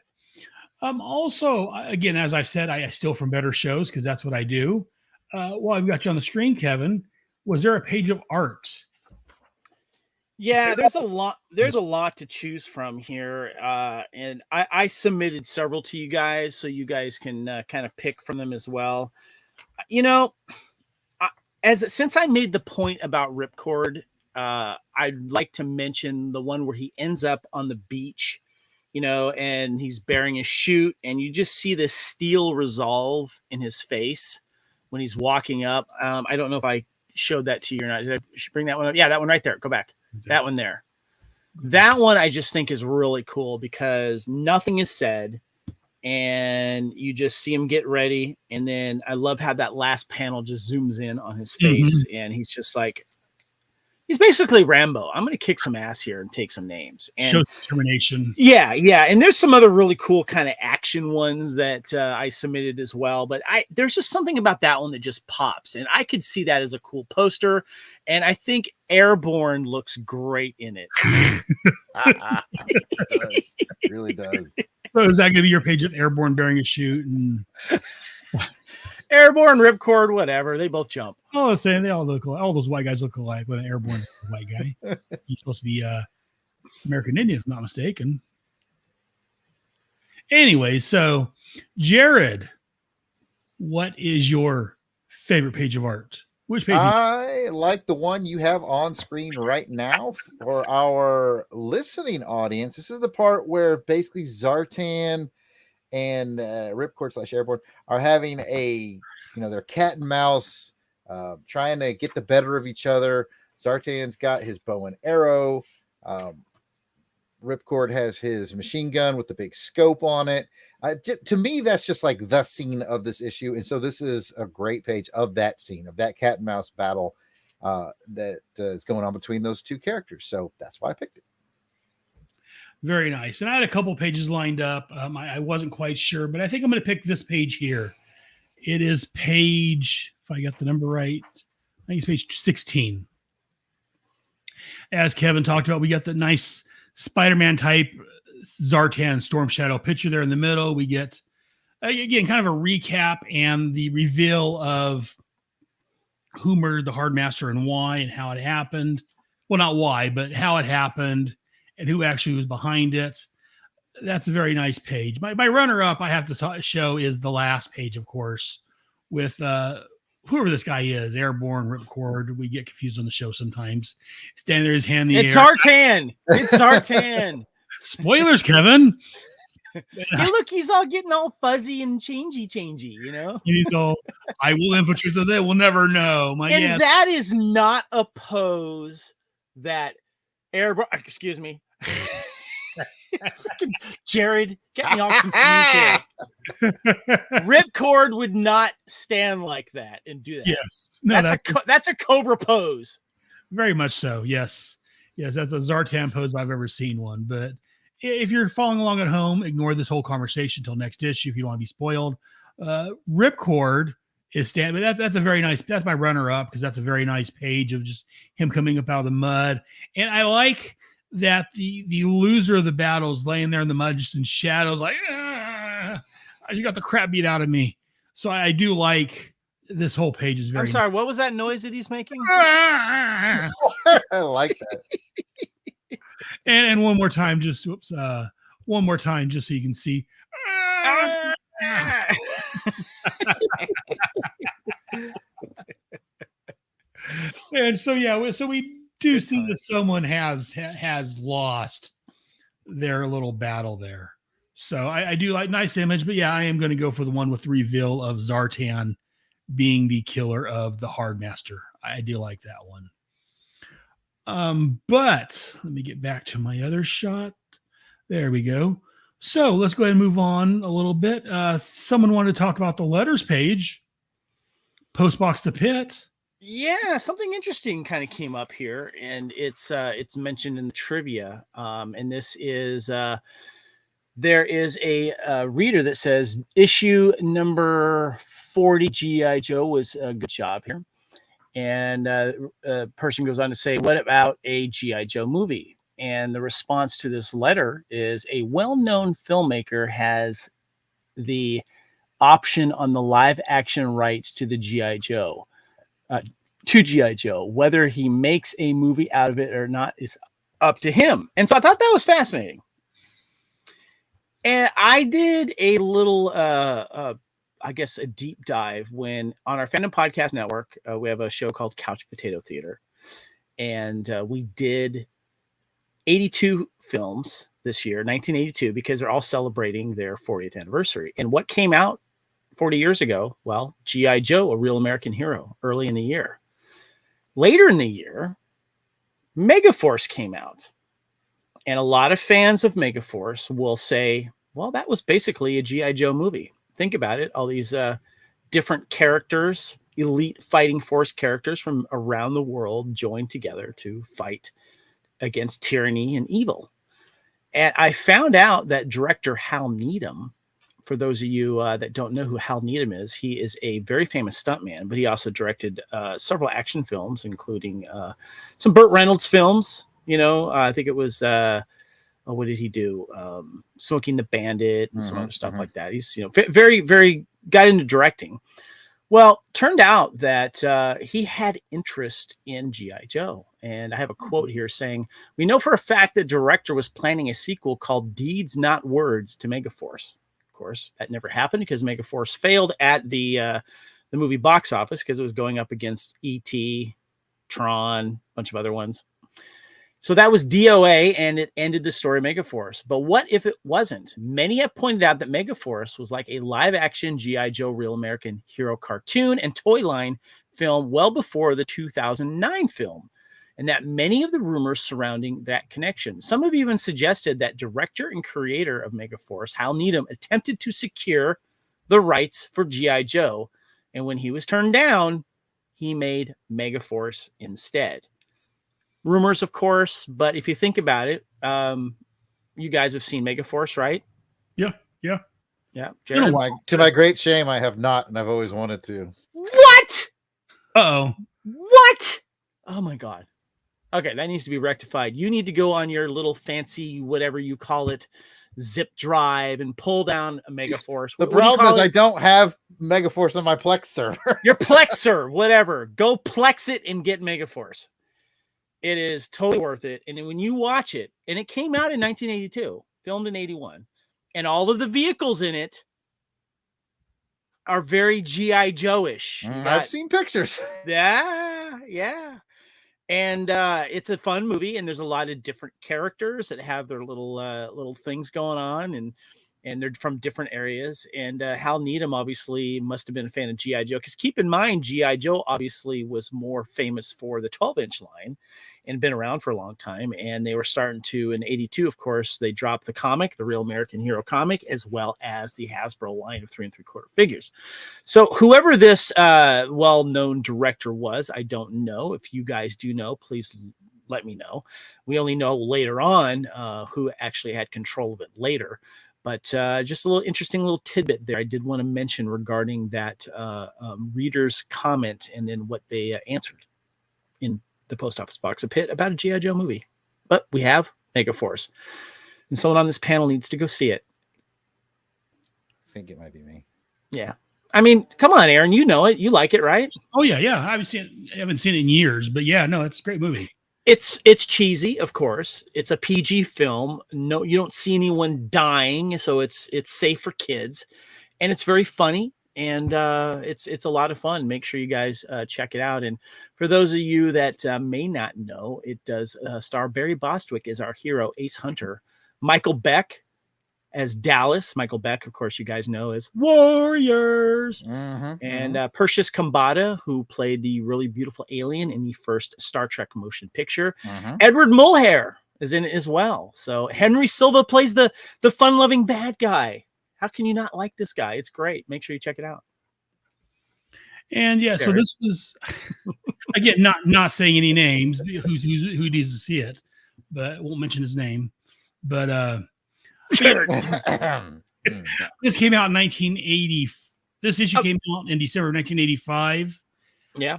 Also, again, as I've said, I steal from better shows because that's what I do. While I've got you on the screen, Kevin, was there a page of art? Yeah, there's a lot. There's a lot to choose from here, and I submitted several to you guys, so you guys can kind of pick from them as well. Since I made the point about Ripcord, I'd like to mention the one where he ends up on the beach. And he's bearing a chute, and you just see this steel resolve in his face when he's walking up. I don't know if I showed that to you or not. Did I bring that one up? Yeah, that one right there. Go back. Okay. That one there. That one I just think is really cool because nothing is said, and you just see him get ready. And then I love how that last panel just zooms in on his face, and he's just like, he's basically Rambo. I'm going to kick some ass here and take some names. And shows determination. Yeah. And there's some other really cool kind of action ones that I submitted as well. But there's just something about that one that just pops. And I could see that as a cool poster. And I think Airborne looks great in it. It does. It really does. So is that going to be your page of Airborne bearing a chute? And Airborne, Ripcord, whatever. They both jump. Oh, saying they all look alike. All those white guys look alike. When Airborne is a white guy, he's supposed to be American Indian, if I'm not mistaken. Anyway, so Jared, what is your favorite page of art? Which page? I like the one you have on screen right now for our listening audience. This is the part where basically Zartan and Ripcord / Airborne are having their cat and mouse, trying to get the better of each other. Zartan's got his bow and arrow. Ripcord has his machine gun with the big scope on it. To me, that's just like the scene of this issue. And so this is a great page of that scene, of that cat and mouse battle that is going on between those two characters. So that's why I picked it. Very nice. And I had a couple pages lined up. I wasn't quite sure, but I think I'm going to pick this page here. It is page, if I got the number right, I think it's page 16. As Kevin talked about, we got the nice Spider-Man type Zartan Storm Shadow picture there in the middle. We get, again, kind of a recap and the reveal of who murdered the Hardmaster and why and how it happened. Well, not why, but how it happened and who actually was behind it. That's a very nice page. My runner-up, I have to show, is the last page, of course, with whoever this guy is, Airborne, Ripcord. We get confused on the show sometimes. Standing there, his hand in the It's air. Zartan. It's Zartan. Spoilers, Kevin. Hey, look, he's all getting all fuzzy and changey, you know? He's all, I will infiltrate the they will never know. And that is not a pose that excuse me. Freaking Jared, get me all confused here. Ripcord would not stand like that and do that. Yes. No, that's a Cobra pose. Very much so. Yes. Yes, that's a Zartan pose if I've ever seen one. But if you're following along at home, ignore this whole conversation until next issue if you don't want to be spoiled. Ripcord is standing. That's a very nice. That's my runner-up because that's a very nice page of just him coming up out of the mud. And I like that the loser of the battle is laying there in the mud, just in shadows, like you got the crap beat out of me. So I do like this whole page is very. I'm sorry, what was that noise that he's making? I like that. And one more time, just one more time, just so you can see. And so yeah, so we do see that someone has lost their little battle there. So I do like, nice image, but yeah, I am going to go for the one with the reveal of Zartan being the killer of the Hardmaster. I do like that one. But let me get back to my other shot. There we go. So let's go ahead and move on a little bit. Someone wanted to talk about the letters page. Postbox the Pit. Yeah, something interesting kind of came up here, and it's mentioned in the trivia. And this is there is a reader that says issue number 40 G.I. Joe was a good job here. And a person goes on to say, what about a G.I. Joe movie? And the response to this letter is a well-known filmmaker has the option on the live action rights to the G.I. Joe. To G.I. Joe. Whether he makes a movie out of it or not is up to him. And so I thought that was fascinating. And I did a little, I guess, a deep dive when on our Fandom Podcast Network, we have a show called Couch Potato Theater. And we did 82 films this year, 1982, because they're all celebrating their 40th anniversary. And what came out 40 years ago? Well, G.I. Joe, A Real American Hero, early in the year. Later in the year, Megaforce came out. And a lot of fans of Megaforce will say, well, that was basically a G.I. Joe movie. Think about it. All these different characters, elite fighting force characters from around the world joined together to fight against tyranny and evil. And I found out that director Hal Needham, for those of you that don't know who Hal Needham is, he is a very famous stuntman, but he also directed several action films, including some Burt Reynolds films. You know, I think it was, what did he do? Smoking the Bandit and some other stuff like that. He's, you know, very, very got into directing. Well, turned out that he had interest in G.I. Joe. And I have a quote here saying, we know for a fact that director was planning a sequel called Deeds Not Words to Megaforce. Of course, that never happened because Megaforce failed at the movie box office because it was going up against E.T., Tron, a bunch of other ones. So that was DOA, and it ended the story of Megaforce. But what if it wasn't? Many have pointed out that Megaforce was like a live-action G.I. Joe Real American Hero cartoon and toy line film well before the 2009 film. and that many of the rumors surrounding that connection. Some have even suggested that director and creator of Megaforce, Hal Needham, attempted to secure the rights for G.I. Joe, and when he was turned down, he made Megaforce instead. Rumors, of course, but if you think about it, you guys have seen Megaforce, right? Yeah. Jared? To my great shame, I have not, and I've always wanted to. What? Uh-oh. What? Oh my God. Okay, that needs to be rectified. You need to go on your little fancy, whatever you call it, zip drive and pull down a Megaforce. The problem is I don't have Megaforce on my Plex server. Your Plexer, whatever. Go Plex it and get Megaforce. It is totally worth it. And when you watch it, and it came out in 1982, filmed in 81, and all of the vehicles in it are very G.I. Joe-ish. I've seen pictures. Yeah. And it's a fun movie, and there's a lot of different characters that have their little things going on, and they're from different areas. And Hal Needham obviously must have been a fan of G.I. Joe, because keep in mind, G.I. Joe obviously was more famous for the 12-inch line and been around for a long time. And they were starting to, in 82, of course, they dropped the comic, the Real American Hero comic, as well as the Hasbro line of 3 3/4 figures. So whoever this well-known director was, I don't know. If you guys do know, please let me know. We only know later on who actually had control of it later. But just a little interesting little tidbit there I did want to mention regarding that reader's comment and then what they answered in the post office box a pit about a G.I. Joe movie. But we have Megaforce, and someone on this panel needs to go see it. I think it might be me. Yeah. I mean, come on, Aaron, you know it. You like it, right? Oh yeah. I haven't seen it in years, but yeah, no, it's a great movie. It's cheesy, of course. It's a PG film. No, you don't see anyone dying, so it's safe for kids, and it's very funny, and it's a lot of fun. Make sure you guys check it out. And for those of you that may not know, it does star Barry Bostwick as our hero, Ace Hunter, Michael Beck as Dallas. Michael Beck, of course, you guys know as Warriors. And Perseus Kambata, who played the really beautiful alien in the first Star Trek motion picture. Edward Mulhare is in it as well. So Henry Silva plays the fun-loving bad guy. How can you not like this guy? It's great. Make sure you check it out. And yeah, so this was again not saying any names who needs to see it, but won't mention his name. But this came out in 1980. This issue came out in December of 1985. Yeah.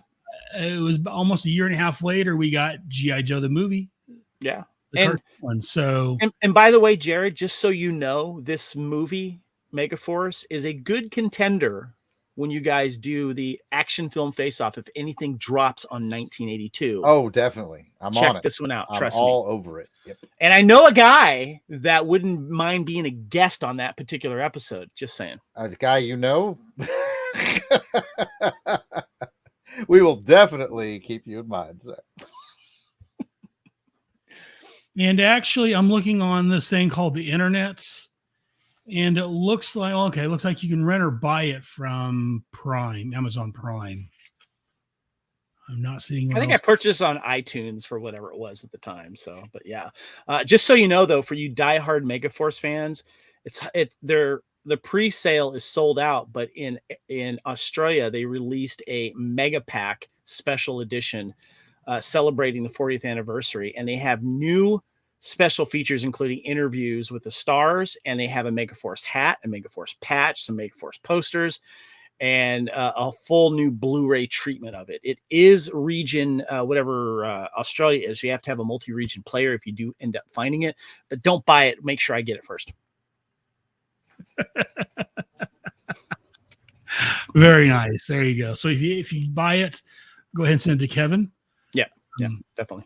It was almost a year and a half later we got G.I. Joe the movie. Yeah. The cartoon one. So and by the way, Jared, just so you know, this movie, Megaforce, is a good contender when you guys do the action film face-off if anything drops on 1982. Oh, definitely. I'm Check on it. this one out. I'm Trust me. all over it. Yep. And I know a guy that wouldn't mind being a guest on that particular episode. Just saying. A guy you know? We will definitely keep you in mind, sir. And actually, I'm looking on this thing called the Internets, and it looks like you can rent or buy it from Prime, Amazon Prime. I'm not seeing. I think I purchased on iTunes for whatever it was at the time. So, but yeah, just so you know, though, for you diehard Megaforce fans, the pre-sale is sold out. But in Australia, they released a Mega Pack special edition celebrating the 40th anniversary, and they have new special features, including interviews with the stars, and they have a Megaforce hat, a Megaforce patch, some Megaforce posters, and a full new Blu-ray treatment of it. It is region, whatever Australia is. You have to have a multi-region player if you do end up finding it, but don't buy it. Make sure I get it first. Very nice. There you go. So if you buy it, go ahead and send it to Kevin. Yeah, definitely.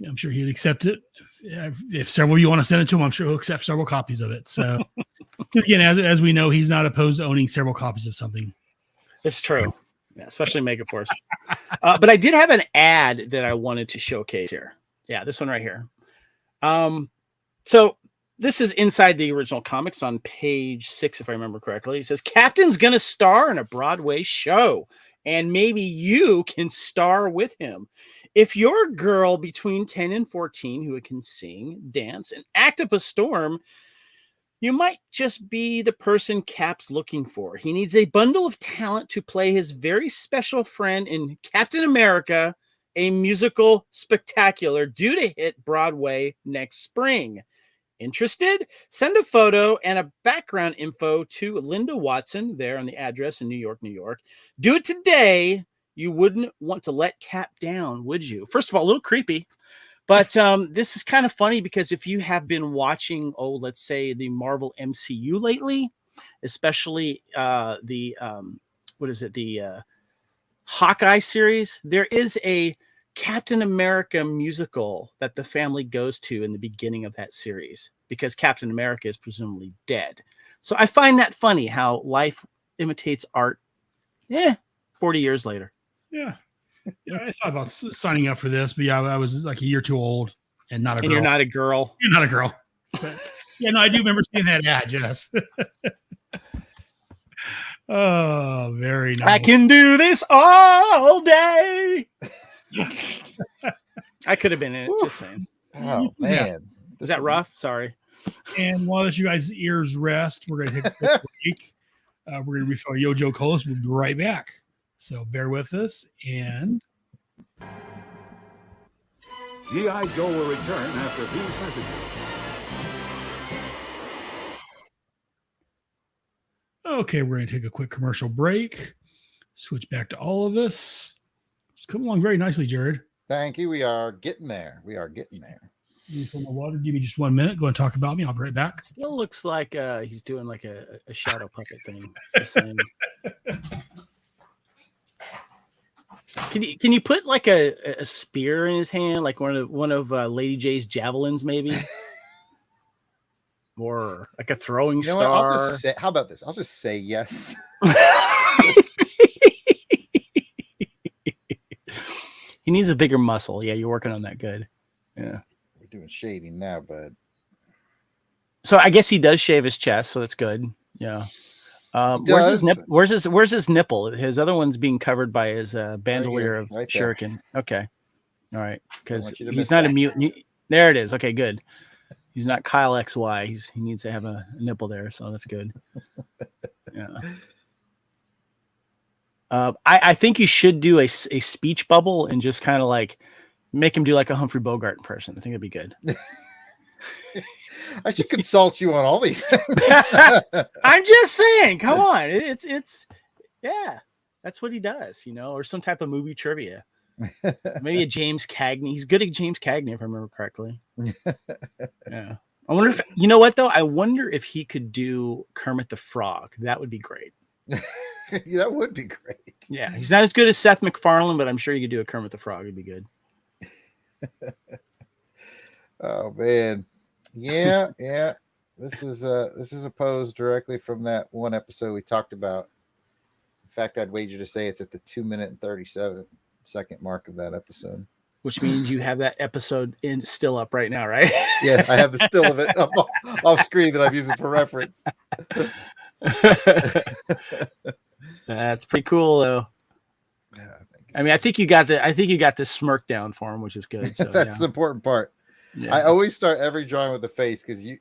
I'm sure he'd accept it. If several of you want to send it to him, I'm sure he'll accept several copies of it. So again, as we know, he's not opposed to owning several copies of something. It's true. Yeah, especially Megaforce. But I did have an ad that I wanted to showcase here. Yeah, this one right here. So this is inside the original comics on page 6, if I remember correctly. It says, Captain's going to star in a Broadway show, and maybe you can star with him. If you're a girl between 10 and 14 who can sing, dance, and act up a storm, you might just be the person Cap's looking for. He needs a bundle of talent to play his very special friend in Captain America, a musical spectacular due to hit Broadway next spring. Interested? Send a photo and a background info to Linda Watson there on the address in New York, New York. Do it today. You wouldn't want to let Cap down, would you? First of all, a little creepy. But this is kind of funny because if you have been watching, let's say the Marvel MCU lately, especially the Hawkeye series, there is a Captain America musical that the family goes to in the beginning of that series because Captain America is presumably dead. So I find that funny how life imitates art. 40 years later. Yeah. Yeah, I thought about signing up for this, but I was like a year too old and not a girl. And you're not a girl. You're not a girl. But, yeah, no, I do remember seeing that ad, yes. Oh, very nice. I can do this all day. I could have been in it, just saying. Oh, man. Is that rough? Sorry. And while you guys' ears rest, we're going to take a quick break. We're going to refill Yojo Colas. We'll be right back. So bear with us. And G.I. Joe will return after these messages. okay, we're going to take a quick commercial break. Switch back to all of us. It's coming along very nicely, Jared. Thank you. We are getting there. We are getting there. You fill my water. Give me just 1 minute. Go and talk about me. I'll be right back. Still looks like he's doing like a shadow puppet thing. Just saying. Can you put like a spear in his hand, like one of Lady J's javelins, maybe, or like a throwing star? I'll just say, how about this? I'll just say yes. He needs a bigger muscle. Yeah, you're working on that. Good. Yeah, we're doing shading now, bud. So I guess he does shave his chest, so that's good. Yeah. Where's his nipple? His other one's being covered by his bandolier of shuriken. Okay. All right. Because he's not a mutant. There it is. Okay, good. He's not Kyle XY. He needs to have a nipple there, so that's good. Yeah. I think you should do a speech bubble and just kind of like make him do like a Humphrey Bogart impression. I think that'd be good. I should consult you on all these things. I'm just saying, come on. It's yeah, that's what he does, or some type of movie trivia. Maybe a James Cagney. He's good at James Cagney, if I remember correctly. Yeah. I wonder if, what though? I wonder if he could do Kermit the Frog. That would be great. Yeah, that would be great. Yeah. He's not as good as Seth MacFarlane, but I'm sure you could do a Kermit the Frog. It'd be good. Oh man. Yeah. This is a pose directly from that one episode we talked about. In fact, I'd wager to say it's at the 2 minute and 37-second mark of that episode. Which means you have that episode still up right now, right? Yeah, I have the still of it off screen that I'm using for reference. That's pretty cool, though. Yeah, I mean, I think you got the smirk down for him, which is good. So, that's the important part. Yeah. I always start every drawing with the face because you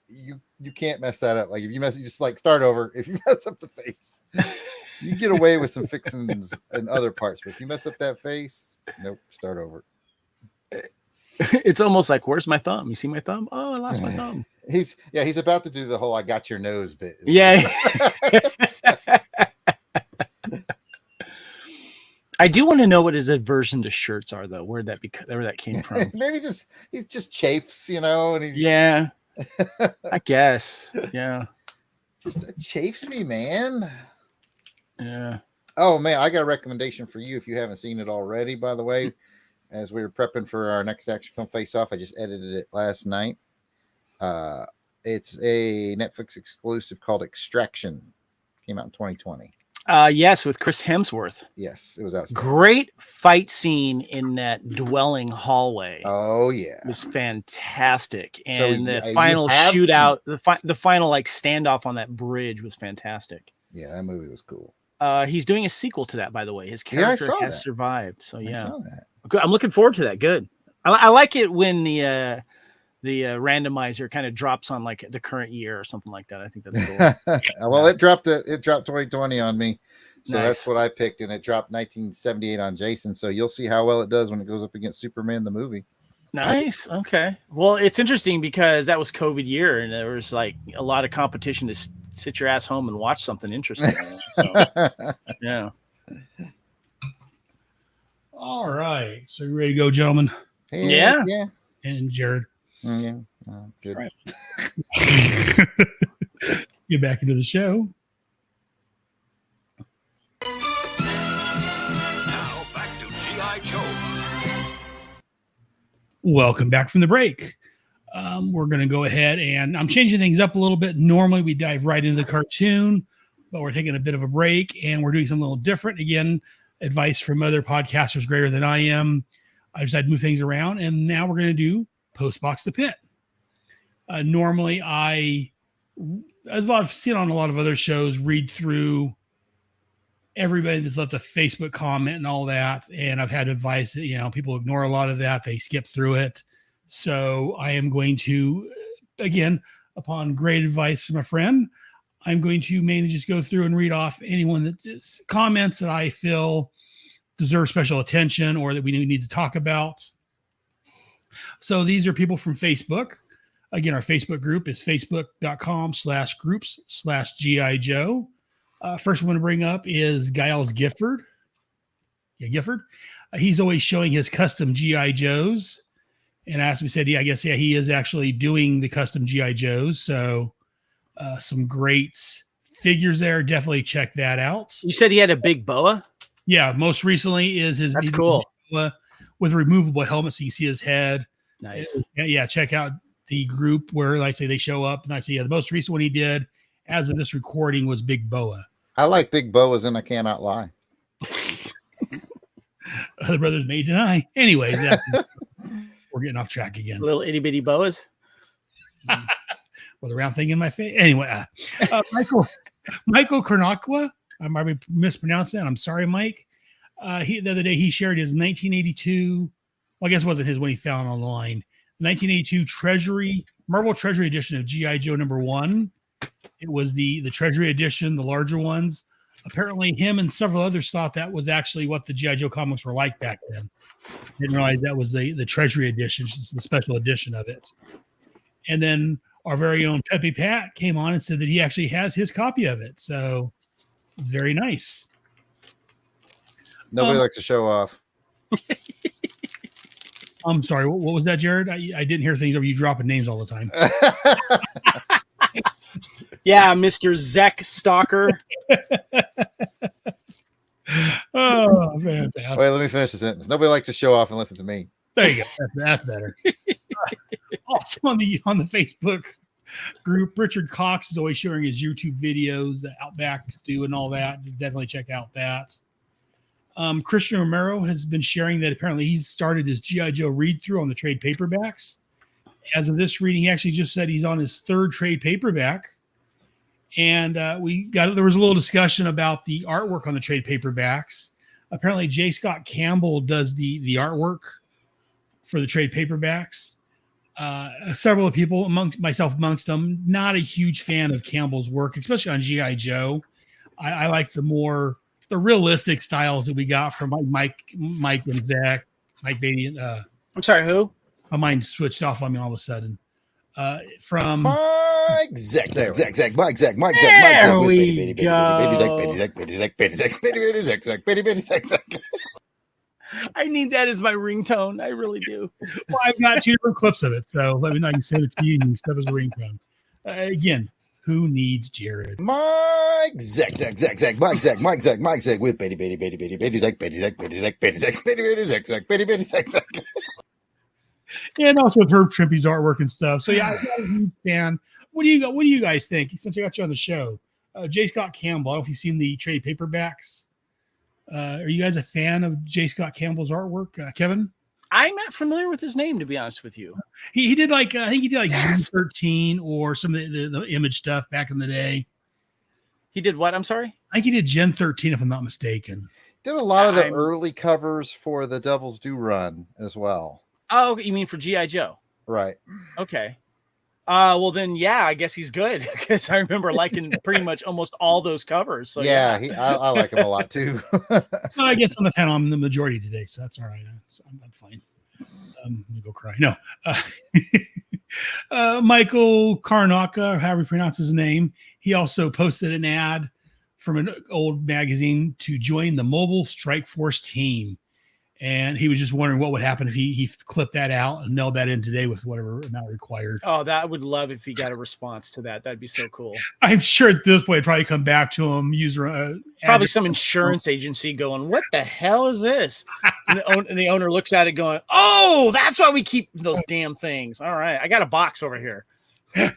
can't mess that up. Like if you just like start over. If you mess up the face, you get away with some fixings in other parts. But if you mess up that face, nope, start over. It's almost like, where's my thumb? You see my thumb? Oh, I lost my thumb. He's about to do the whole "I got your nose" bit. Yeah. I do want to know what his aversion to shirts are, though. Where that came from? Maybe he just chafes, and he's... Yeah, I guess. Yeah, just chafes me, man. Yeah. Oh man, I got a recommendation for you if you haven't seen it already. By the way, as we were prepping for our next action film face-off, I just edited it last night. It's a Netflix exclusive called Extraction. Came out in 2020. Yes, with Chris Hemsworth. Yes, it was outstanding. Great fight scene in that dwelling hallway. Oh yeah, it was fantastic. And so, the final shootout, the final like standoff on that bridge was fantastic. Yeah, that movie was cool. He's doing a sequel to that, by the way. His character has survived. So yeah, I saw that. Good. I'm looking forward to that. Good. I like it when the randomizer kind of drops on like the current year or something like that. I think that's cool. Well, it dropped 2020 on me. So Nice. that's what I picked, and it dropped 1978 on Jason. So you'll see how well it does when it goes up against Superman the movie. Nice. Okay. Well, it's interesting because that was COVID year, and there was like a lot of competition to sit your ass home and watch something interesting. So yeah. All right. So you ready to go, gentlemen? Yeah. Yeah. And Jared. Yeah. Good. Right. Get back into the show. Now back to G.I. Joe. Welcome back from the break. We're going to go ahead and I'm changing things up a little bit. Normally we dive right into the cartoon, but we're taking a bit of a break and we're doing something a little different. Again, advice from other podcasters greater than I am. I decided to move things around, and now we're going to do Postbox the Pit. Normally as I've seen on a lot of other shows, read through everybody that's left a Facebook comment and all that. And I've had advice that, people ignore a lot of that. They skip through it. So I am going to, again, upon great advice from a friend, I'm going to mainly just go through and read off anyone that's comments that I feel deserve special attention or that we need to talk about. So these are people from Facebook. Again, our Facebook group is facebook.com/groups/GI Joe. First one to bring up is Giles Gifford. Yeah, Gifford. He's always showing his custom GI Joes. And as we said, he is actually doing the custom GI Joes. So some great figures there. Definitely check that out. You said he had a big boa? Yeah, most recently is his. That's cool. With a removable helmet, so you can see his head. Nice. Yeah, check out the group where, like I say, they show up. And I say, the most recent one he did, as of this recording, was Big Boa. I like big boas, and I cannot lie. Other brothers may deny. Anyways, we're getting off track again. Little itty bitty boas. With a round thing in my face. Anyway, Michael Kornakwa. I might be mispronouncing that. I'm sorry, Mike. The other day he shared his 1982. Well, I guess it wasn't his when he found online. 1982 Marvel Treasury edition of G.I. Joe #1. It was the Treasury edition, the larger ones. Apparently, him and several others thought that was actually what the G.I. Joe comics were like back then. Didn't realize that was the Treasury edition, just the special edition of it. And then our very own Pepe Pat came on and said that he actually has his copy of it. So it's very nice. Nobody likes to show off. I'm sorry. What was that, Jared? I didn't hear things over you dropping names all the time. Yeah, Mr. Zek Stalker. Oh, man. Wait, let me finish the sentence. Nobody likes to show off and listen to me. There you go. That's better. Also on the Facebook group, Richard Cox is always sharing his YouTube videos, Outback Stew and all that. Definitely check out that. Christian Romero has been sharing that apparently he's started his G.I. Joe read-through on the trade paperbacks. As of this reading, he actually just said he's on his third trade paperback. And there was a little discussion about the artwork on the trade paperbacks. Apparently, J. Scott Campbell does the artwork for the trade paperbacks. Several of people, myself amongst them, not a huge fan of Campbell's work, especially on G.I. Joe. I like the realistic styles that we got from Mike and Zach, Mike Beatty. I'm sorry, who? My mind switched off on me all of a sudden. From Mike Zach, Mike Zach. There we go. I need that as my ringtone. I really do. Well, I've got 2 different clips of it, so let me know. I can send it to you and stuff as a ringtone. Again, who needs Jared? Mike Zach, Mike Zach with Betty Zach. And also with Herb Trimpe's artwork and stuff. So yeah, I'm not a huge fan. What do you guys think? Since I got you on the show, J. Scott Campbell. I don't know if you've seen the trade paperbacks. Are you guys a fan of J. Scott Campbell's artwork, Kevin? I'm not familiar with his name, to be honest with you. He did I think he did June 13 or some of the image stuff back in the day. He did what? I'm sorry. I think he did Gen 13, if I'm not mistaken. Did a lot of the I'm- early covers for the Devil's Due run as well. Oh, you mean for G.I. Joe? Right. Okay. Well then, yeah, I guess he's good because I remember liking pretty much almost all those covers. So yeah, yeah. I like him a lot too. Well, I guess on the panel, I'm the majority today, so that's all right. I'm fine. I'm gonna go cry. No. Michael Karnaka, however you pronounce his name, he also posted an ad from an old magazine to join the Mobile Strike Force team. And he was just wondering what would happen if he clipped that out and nailed that in today with whatever amount required. Oh, that would love if he got a response to that. That'd be so cool. I'm sure at this point, it'd probably come back to him. Probably some insurance agency going, "What the hell is this?" And the owner looks at it going, "Oh, that's why we keep those damn things." All right, I got a box over here. Yeah,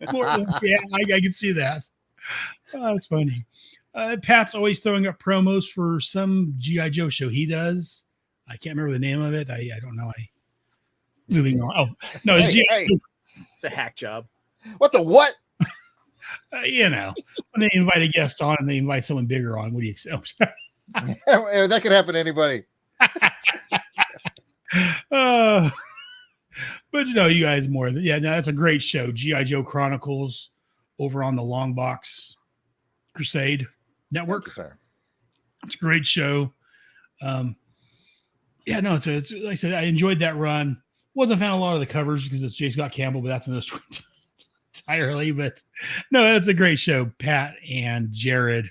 I can see that. Oh, that's funny. Pat's always throwing up promos for some G.I. Joe show he does. I can't remember the name of it. I don't know. Moving on. Oh, no. It's a hack job. What the what? When they invite a guest on and they invite someone bigger on, what do you expect? That could happen to anybody. But you guys more than that's a great show. G.I. Joe Chronicles over on the Longbox Crusade Network. Sir. It's a great show. It's like I said, I enjoyed that run. Wasn't a fan of a lot of the covers because it's J. Scott Campbell, but that's another story entirely. But no, that's a great show. Pat and Jared,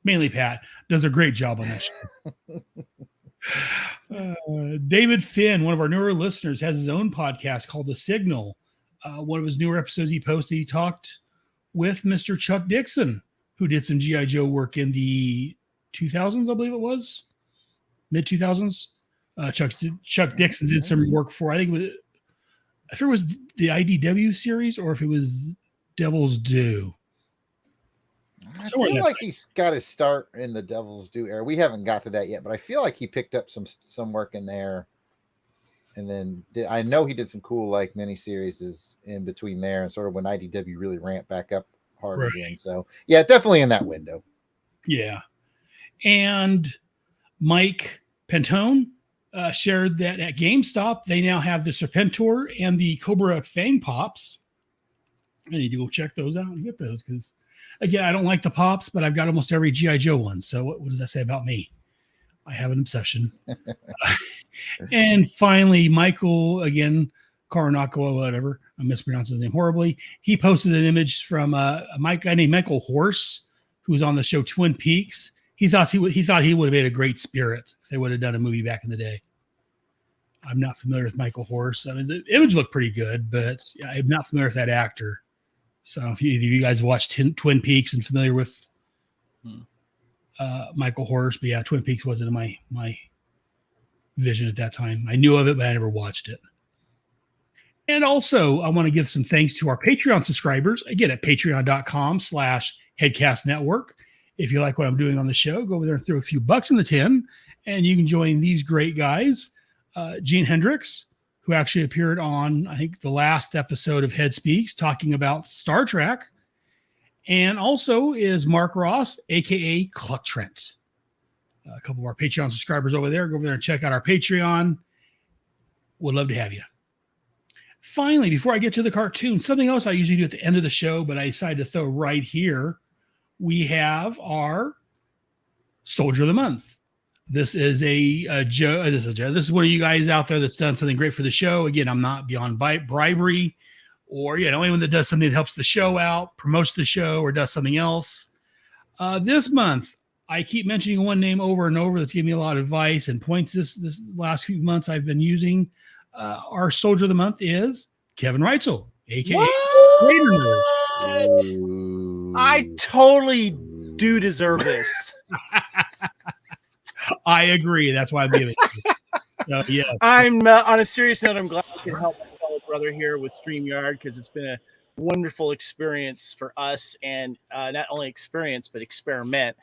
mainly Pat, does a great job on that show. David Finn, one of our newer listeners, has his own podcast called The Signal. One of his newer episodes he posted, he talked with Mr. Chuck Dixon, who did some G.I. Joe work in the 2000s, I believe it was, mid 2000s. Chuck Dixon did some work for, I think it was the IDW series or if it was Devil's Due. I feel like he's got his start in the Devil's Due era. We haven't got to that yet, but I feel like he picked up some work in there. And then I know he did some cool like miniseries in between there and sort of when IDW really ramped back up hard again. So yeah, definitely in that window. Yeah. And Mike Pentone shared that at GameStop, they now have the Serpentor and the Cobra Fang Pops. I need to go check those out and get those because, again, I don't like the Pops, but I've got almost every G.I. Joe one. So what does that say about me? I have an obsession. And finally, Michael, again, Karanakawa, whatever. I mispronounced his name horribly. He posted an image from a guy named Michael Horse, who was on the show Twin Peaks. He thought he would have made a great Spirit if they would have done a movie back in the day. I'm not familiar with Michael Horse. I mean, the image looked pretty good, but I'm not familiar with that actor. So if you guys watched Twin Peaks and familiar with Michael Horse, but yeah, Twin Peaks wasn't in my vision at that time. I knew of it, but I never watched it. And also, I want to give some thanks to our Patreon subscribers. Again, at patreon.com/headcastnetwork. If you like what I'm doing on the show, go over there and throw a few bucks in the tin, and you can join these great guys. Gene Hendricks, who actually appeared on, I think, the last episode of Head Speaks, talking about Star Trek. And also is Mark Ross, a.k.a. Cluck Trent. A couple of our Patreon subscribers over there. Go over there and check out our Patreon. Would love to have you. Finally, before I get to the cartoon, something else I usually do at the end of the show, but I decided to throw right here. We have our Soldier of the Month. This is Joe. This is one of you guys out there that's done something great for the show. Again, I'm not beyond bribery or, anyone that does something that helps the show out, promotes the show, or does something else. This month, I keep mentioning one name over and over that's giving me a lot of advice and points this last few months I've been using. Our Soldier of the Month is Kevin Reitzel, a.k.a. Raider. I totally do deserve this. I agree. That's why I'm giving it. Yeah. I'm on a serious note. I'm glad I can help my fellow brother here with StreamYard because it's been a wonderful experience for us, and not only experience but experiment.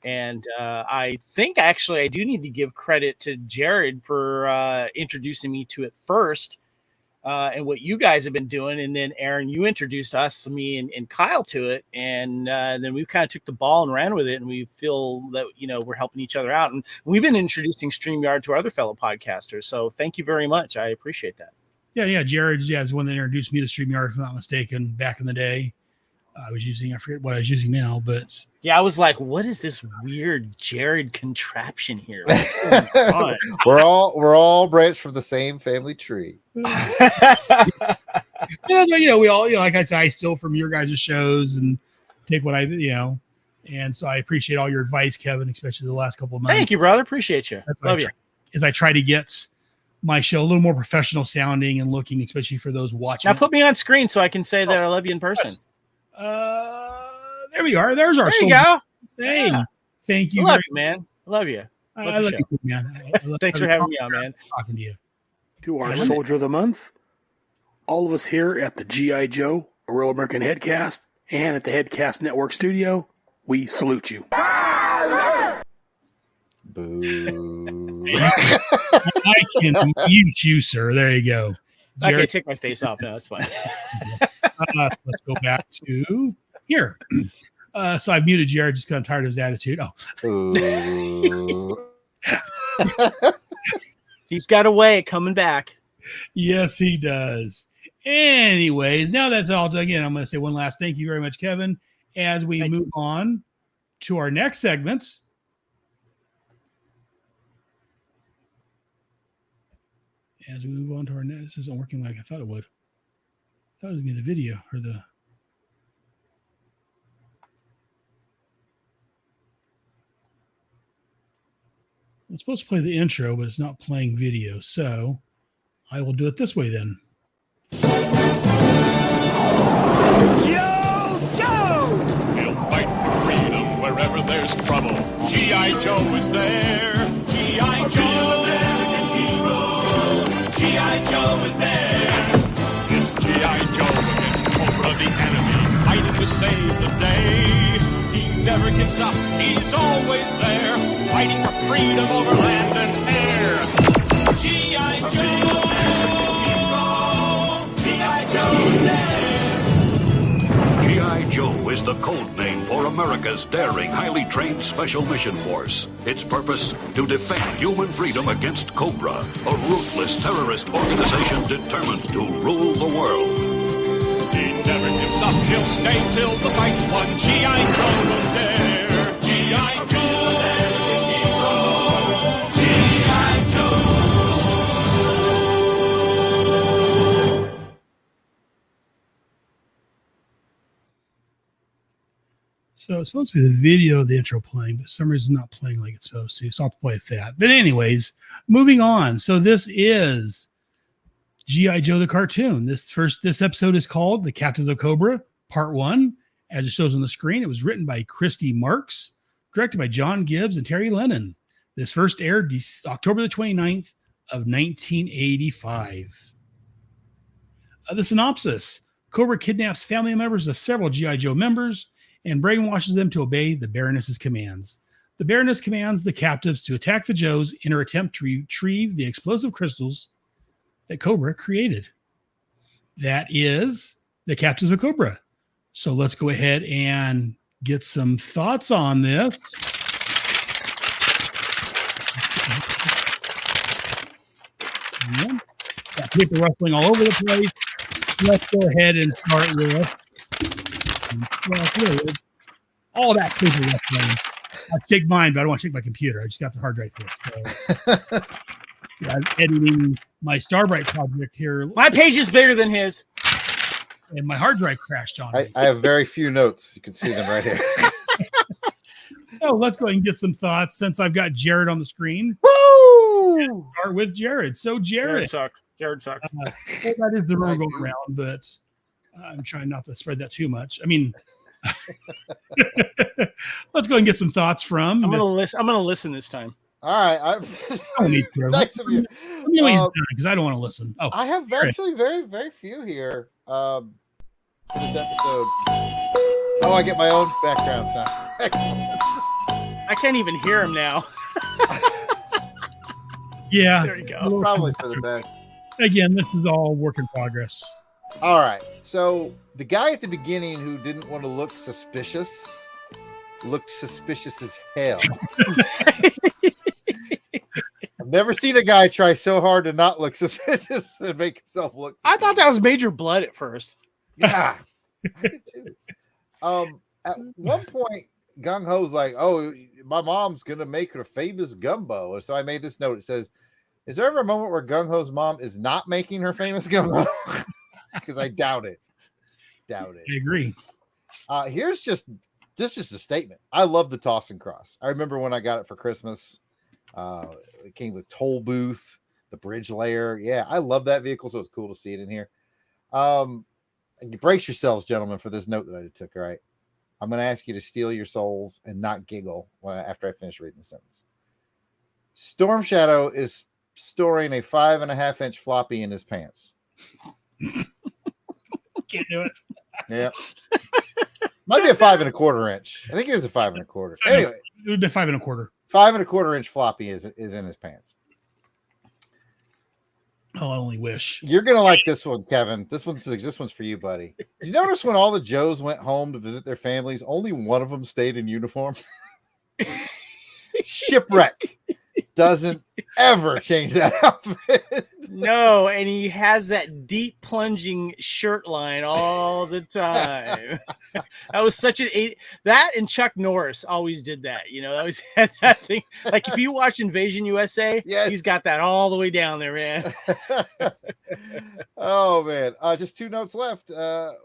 And I think actually I do need to give credit to Jared for introducing me to it first. and what you guys have been doing. And then Aaron, you introduced us, me and Kyle to it. And then we kind of took the ball and ran with it. And we feel that, we're helping each other out. And we've been introducing StreamYard to our other fellow podcasters. So thank you very much. I appreciate that. Yeah. Jared is one that introduced me to StreamYard, if I'm not mistaken, back in the day. I forget what I was using now, but yeah, I was like, what is this weird Jared contraption here? What's going on? we're all branched from the same family tree. we all, like I said, I steal from your guys' shows and take what and so I appreciate all your advice, Kevin, especially the last couple of months. Thank you, brother. Appreciate you. Love you. As I try to get my show a little more professional sounding and looking, especially for those watching. Now put me on screen so I can say that I love you in person. Yes. There we are. There's our. There you go. Hey, thank you. I love you, man. I love you. I love you, man. Thanks for having me on, man. Talking to you. To our Soldier of the Month, all of us here at the G.I. Joe, a Real American Headcast, and at the Headcast Network Studio, we salute you. Boo. I can mute you, sir. There you go. Jared, okay, take my face off now. That's fine. Let's go back to here. So I've muted Jared, just because I'm tired of his attitude. He's got a way of coming back. Yes, he does. Anyways, now that's all done. Again, I'm going to say one last thank you very much, Kevin, as we move on to our next segments. As we move on to our next, this isn't working like I thought it would. I thought it was going to be the video or the. It's supposed to play the intro, but it's not playing video. So I will do it this way then. Yo, Joe! He'll fight for freedom wherever there's trouble. G.I. Joe is there. G.I. Joe. G.I. Joe is there. It's G.I. Joe against Cobra the enemy, fighting to save the day. He never gives up, he's always there, fighting for freedom over land and air. G.I. Joe! G.I. Joe is there. G.I. Joe is the code name for America's daring, highly trained Special Mission Force. Its purpose, to defend human freedom against Cobra, a ruthless terrorist organization determined to rule the world. He never gives up, he'll stay till the fight's won. G.I. Joe will dare. G.I. Joe! G.I. Joe! So it's supposed to be the video of the intro playing, but for some reason it's not playing like it's supposed to. So I'll have to play with that. But anyways, moving on. So this is G.I. Joe the cartoon. This episode is called The Captives of Cobra, Part 1. As it shows on the screen, it was written by Christy Marks, directed by John Gibbs and Terry Lennon. This first aired October the 29th of 1985. The synopsis. Cobra kidnaps family members of several G.I. Joe members and brainwashes them to obey the Baroness's commands. The Baroness commands the captives to attack the Joes in her attempt to retrieve the explosive crystals that Cobra created. That is The Captives of Cobra. So let's go ahead and get some thoughts on this. Yeah. Got paper rustling all over the place. Let's go ahead and start with all that paper rustling. I shake mine, but I don't want to shake my computer. I just got the hard drive for it. So, yeah, I'm editing my Starbright project here. My page is bigger than his. And my hard drive crashed on me. I have very few notes. You can see them right here. So let's go ahead and get some thoughts since I've got Jared on the screen. Woo! Start with Jared. So Jared sucks. Jared sucks. Well, that is the real go around, but I'm trying not to spread that too much. I mean, let's go and get some thoughts from. I'm gonna listen this time. All right. I don't need to. Nice of you. Because I don't want to listen. Oh, I have actually very, very few here for this episode. Oh, I get my own background sound. Excellent. I can't even hear him now. Yeah. There you go. Probably for the best. Again, this is all work in progress. All right. So the guy at the beginning who didn't want to look suspicious looked suspicious as hell. I've never seen a guy try so hard to not look suspicious and make himself look suspicious. I thought that was Major Blood at first. Yeah, I did too. At one point, Gung Ho's like, "Oh, my mom's gonna make her famous gumbo." And so I made this note. It says, "Is there ever a moment where Gung Ho's mom is not making her famous gumbo?" Because I doubt it. Doubt it. I agree. Here's just a statement. I love the Toss and Cross. I remember when I got it for Christmas. It came with toll booth, the bridge layer. Yeah, I love that vehicle, so it's cool to see it in here. Brace yourselves, gentlemen, for this note that I took. All right, I'm going to ask you to steel your souls and not giggle after I finish reading the sentence. Storm Shadow is storing a 5.5-inch floppy in his pants. Can't do it. Yeah. Might be a 5 1/4 inch. I think it was a 5 1/4. Anyway, it would be 5 1/4. 5 1/4 inch floppy is in his pants. Oh, I only wish. You're gonna like this one, Kevin. This one's for you, buddy. Did you notice when all the Joes went home to visit their families, only one of them stayed in uniform? Shipwreck doesn't ever change that outfit. No, and he has that deep plunging shirt line all the time. That was such that and Chuck Norris always did that. You know, that always had that thing. Like if you watch Invasion USA, yes. He's got that all the way down there, man. Oh man. Just 2 notes left.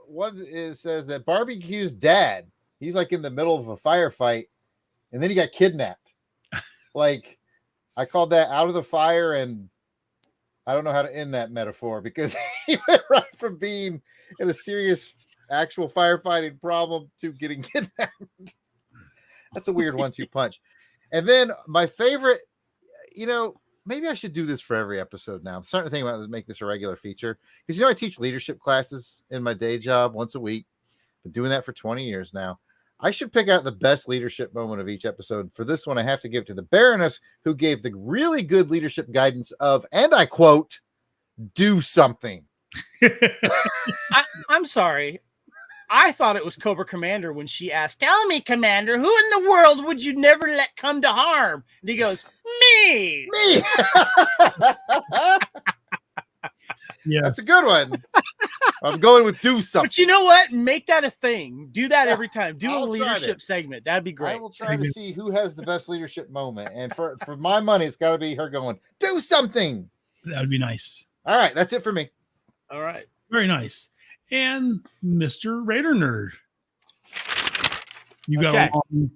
One says that Barbecue's dad, he's like in the middle of a firefight, and then he got kidnapped. Like, I called that out of the fire, and I don't know how to end that metaphor because he went right from being in a serious actual firefighting problem to getting kidnapped. That's a weird 1-2 punch. And then my favorite, maybe I should do this for every episode now. I'm starting to think about make this a regular feature because, I teach leadership classes in my day job once a week. Been doing that for 20 years now. I should pick out the best leadership moment of each episode. For this one, I have to give to the Baroness, who gave the really good leadership guidance of, and I quote, "Do something." I'm sorry. I thought it was Cobra Commander when she asked, "Tell me, Commander, who in the world would you never let come to harm?" And he goes, "Me." Me. Yeah, that's a good one. I'm going with "do something." But you know what? Make that a thing. Do that every time. Do a leadership segment. That'd be great. I will try to see who has the best leadership moment. And for my money, it's got to be her going, "Do something." That would be nice. All right. That's it for me. All right. Very nice. And Mr. Raider Nerd. You got a long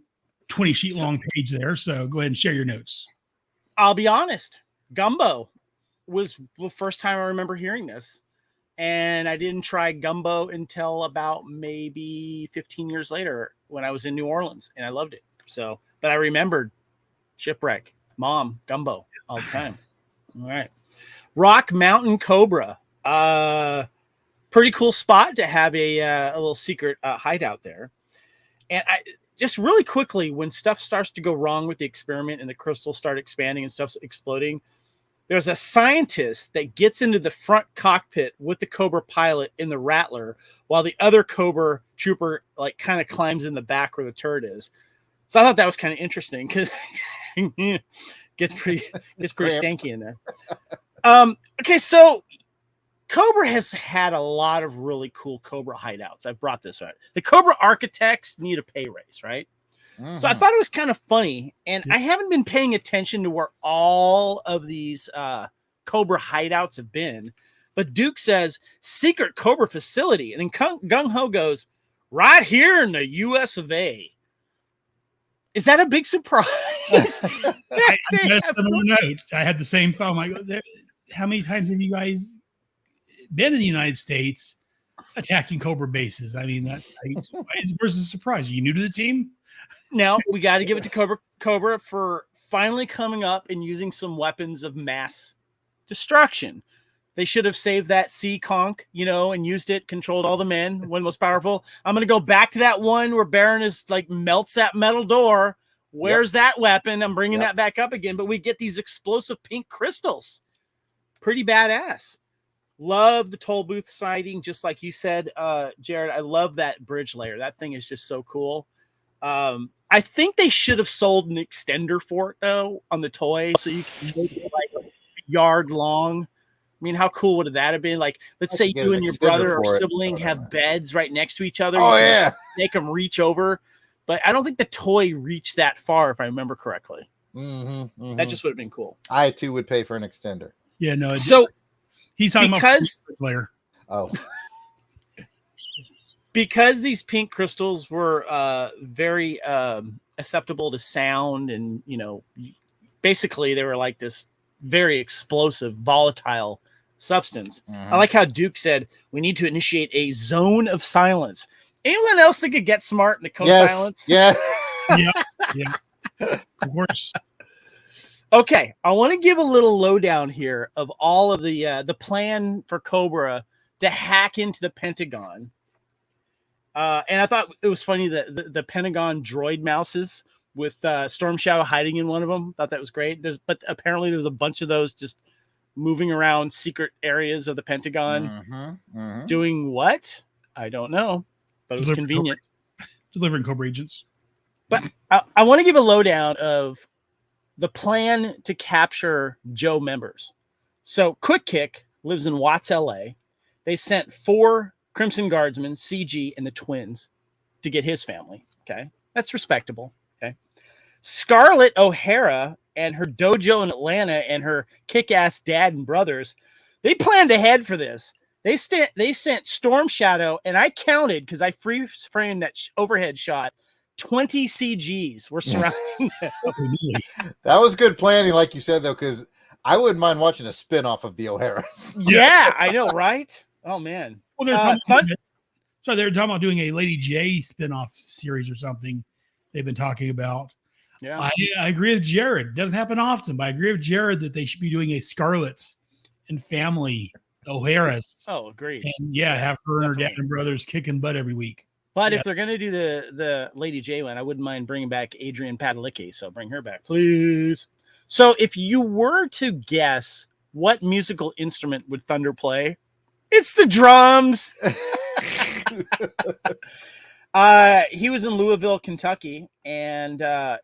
20-sheet long page there. So go ahead and share your notes. I'll be honest. Gumbo was the first time I remember hearing this. And I didn't try gumbo until about maybe 15 years later when I was in New Orleans, and I loved it. So, but I remembered Shipwreck, Mom, gumbo all the time. All right. Rock Mountain Cobra. Pretty cool spot to have a little secret hideout there. And I just really quickly, when stuff starts to go wrong with the experiment and the crystals start expanding and stuff's exploding, there's a scientist that gets into the front cockpit with the Cobra pilot in the Rattler while the other Cobra trooper like kind of climbs in the back where the turret is. So I thought that was kind of interesting because gets pretty stanky in there. Okay, so Cobra has had a lot of really cool Cobra hideouts. I've brought this right. The Cobra architects need a pay raise, right? Mm-hmm. So I thought it was kind of funny, and I haven't been paying attention to where all of these Cobra hideouts have been. But Duke says secret Cobra facility, and then Gung Ho goes right here in the U.S. of A. Is that a big surprise? I had the same thought. I'm like, how many times have you guys been in the United States attacking Cobra bases? I mean, where's the surprise? Are you new to the team? Now we got to give it to Cobra for finally coming up and using some weapons of mass destruction. They should have saved that sea conch, and used it, controlled all the men, one most powerful. I'm going to go back to that one where Baron is like melts that metal door. Where's that weapon? I'm bringing that back up again, but we get these explosive pink crystals. Pretty badass. Love the toll booth sighting, just like you said, Jared. I love that bridge layer. That thing is just so cool. I think they should have sold an extender for it though on the toy, so you can make it like a yard long. I mean, how cool would that have been? Like, let's say you and your brother or sibling have beds right next to each other. Oh, you can yeah. make them reach over. But I don't think the toy reached that far, if I remember correctly. That just would have been cool. I too would pay for an extender. Yeah, no. So he's talking because about player. Oh, because these pink crystals were very acceptable to sound, and basically they were like this very explosive, volatile substance. I like how Duke said we need to initiate a zone of silence. Anyone else that could get smart in the co-silence? Yes. Yeah. Of course. Okay, I want to give a little lowdown here of all of the plan for Cobra to hack into the Pentagon. And I thought it was funny that the Pentagon droid mouses with Storm Shadow hiding in one of them. Thought that was great. But apparently there was a bunch of those just moving around secret areas of the Pentagon. Doing what? I don't know. But it was convenient. Delivering Cobra agents. But I want to give a lowdown of the plan to capture Joe members. So Quick Kick lives in Watts, LA. They sent 4 Crimson Guardsmen, CG, and the twins to get his family. Okay. That's respectable. Okay. Scarlett O'Hara and her dojo in Atlanta and her kick-ass dad and brothers, they planned ahead for this. They sent Storm Shadow, and I counted, because I freeze framed that overhead shot, 20 CGs were surrounding them. That was good planning, like you said, though, because I wouldn't mind watching a spin-off of the O'Haras. Yeah, I know, right? Oh, man. Well, they're talking about doing a Lady J spin-off series or something they've been talking about. Yeah, I agree with Jared. It doesn't happen often, but I agree with Jared that they should be doing a Scarlett's and family O'Hara's. Oh, agreed. And have her and her dad and brothers kicking butt every week. But if they're going to do the Lady J one, I wouldn't mind bringing back Adrian Padalecki. So bring her back, please. So if you were to guess what musical instrument would Thunder play, it's the drums. He was in Louisville, Kentucky, and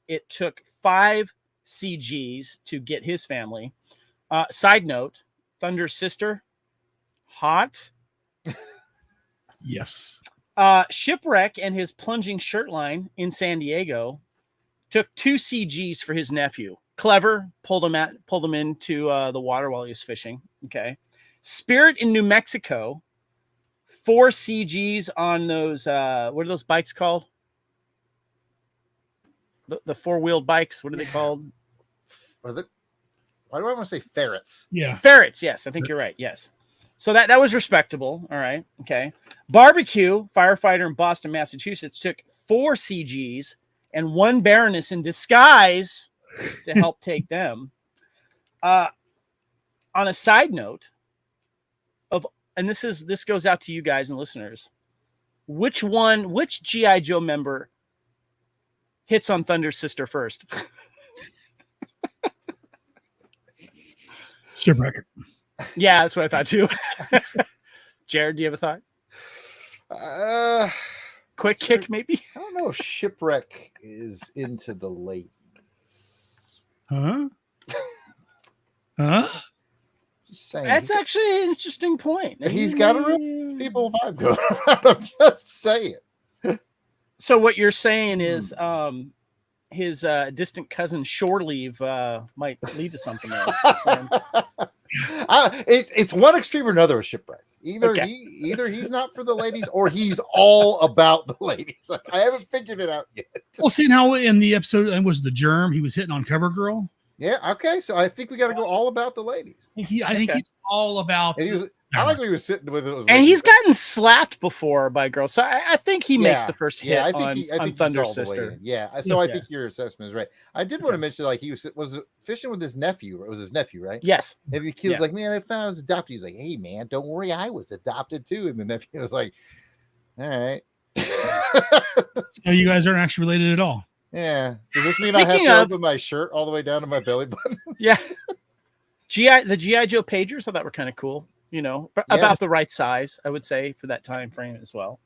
it took 5 CGs to get his family. Side note, Thunder's sister, hot. Yes. Shipwreck and his plunging shirt line in San Diego took 2 CGs for his nephew. Clever, pulled him into the water while he was fishing. Okay. Spirit in New Mexico, 4 CGs on those, what are those bikes called? The 4-wheeled bikes, what are they called? Why do I want to say ferrets? Yeah. Ferrets, yes. I think you're right, yes. So that was respectable. All right. Okay. Barbecue, firefighter in Boston, Massachusetts, took 4 CGs and 1 Baroness in disguise to help take them. On a side note, and this goes out to you guys and listeners, which G.I. Joe member hits on Thunder's sister first? Shipwreck. Yeah, that's what I thought too. Jared, do you have a thought? Quick Kick, maybe? I don't know if Shipwreck is into the ladies. Huh? Just saying. That's actually an interesting point. He's got a real people vibe going around. I'm just saying. So what you're saying is his distant cousin shore leave might lead to something else. It's one extreme or another with Shipwreck. Either he's not for the ladies or he's all about the ladies. I haven't figured it out yet. Well, seeing how in the episode it was the Germ, he was hitting on CoverGirl. Yeah, okay. So I think we got to go all about the ladies. I think he's all about. And I like when he was sitting with it. And he's gotten slapped before by girls, so I think he makes the first hit on Thunder's sister. Yeah, so I think your assessment is right. I did want to mention, like, he was fishing with his nephew. It was his nephew, right? Yes. And the kid was like, "Man, I found I was adopted." He's like, "Hey, man, don't worry, I was adopted too." And the nephew was like, "All right." So you guys aren't actually related at all. Yeah. Does this mean I have to open my shirt all the way down to my belly button? Yeah. The G.I. Joe pagers, I thought were kind of cool. about the right size, I would say, for that time frame as well.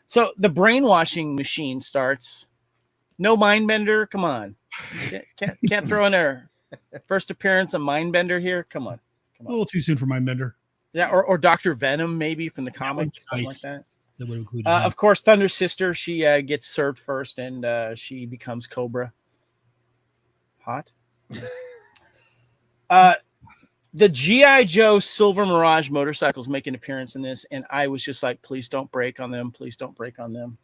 So the brainwashing machine starts. No Mindbender, come on. Can't throw in our first appearance of Mindbender here. Come on. A little too soon for Mindbender. Yeah, or Dr. Venom maybe from the comic, something nice. like that. That would include of course, Thunder's sister, she gets served first, and she becomes Cobra. Hot. The G.I. Joe Silver Mirage motorcycles make an appearance in this, and I was just like, please don't break on them. Please don't break on them.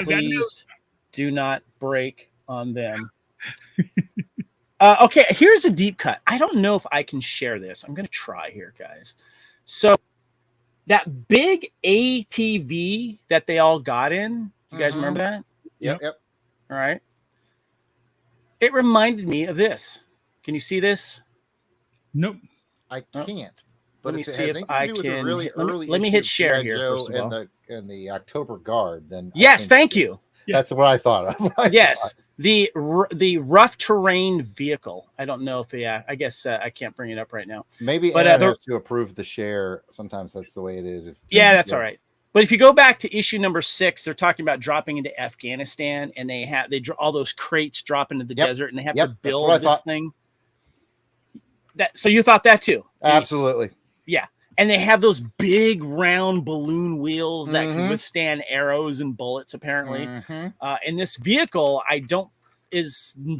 Please do not break on them. Okay, here's a deep cut. I don't know if I can share this. I'm going to try here, guys. So that big ATV that they all got in, you guys remember that? Yep. All right. It reminded me of this. Can you see this? Nope. I can't. But Let me see if I can. Let me issue hit of share G.I. here Joe first of all. and the October Guard, then Yes, thank you. That's what I thought of. Yes, the rough terrain vehicle. I don't know if I guess I can't bring it up right now. Maybe but Aaron has to approve the share. Sometimes that's the way it is. That's all right. But if you go back to issue number 6, they're talking about dropping into Afghanistan, and they all those crates drop into the desert, and they have to build this thing. So you thought that too? Absolutely. Yeah. And they have those big round balloon wheels that can withstand arrows and bullets, apparently. And this vehicle,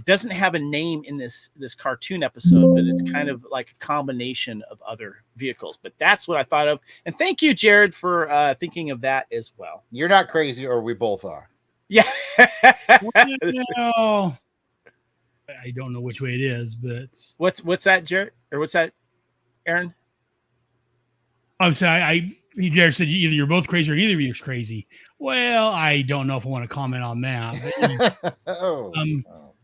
doesn't have a name in this cartoon episode, but it's kind of like a combination of other vehicles. But that's what I thought of. And thank you, Jared, for thinking of that as well. You're not crazy, or we both are. Yeah. Well, I don't know which way it is, but what's that, Jared? Or what's that, Aaron? I'm sorry. Jared said either you're both crazy or neither of you is crazy. Well, I don't know if I want to comment on that. But,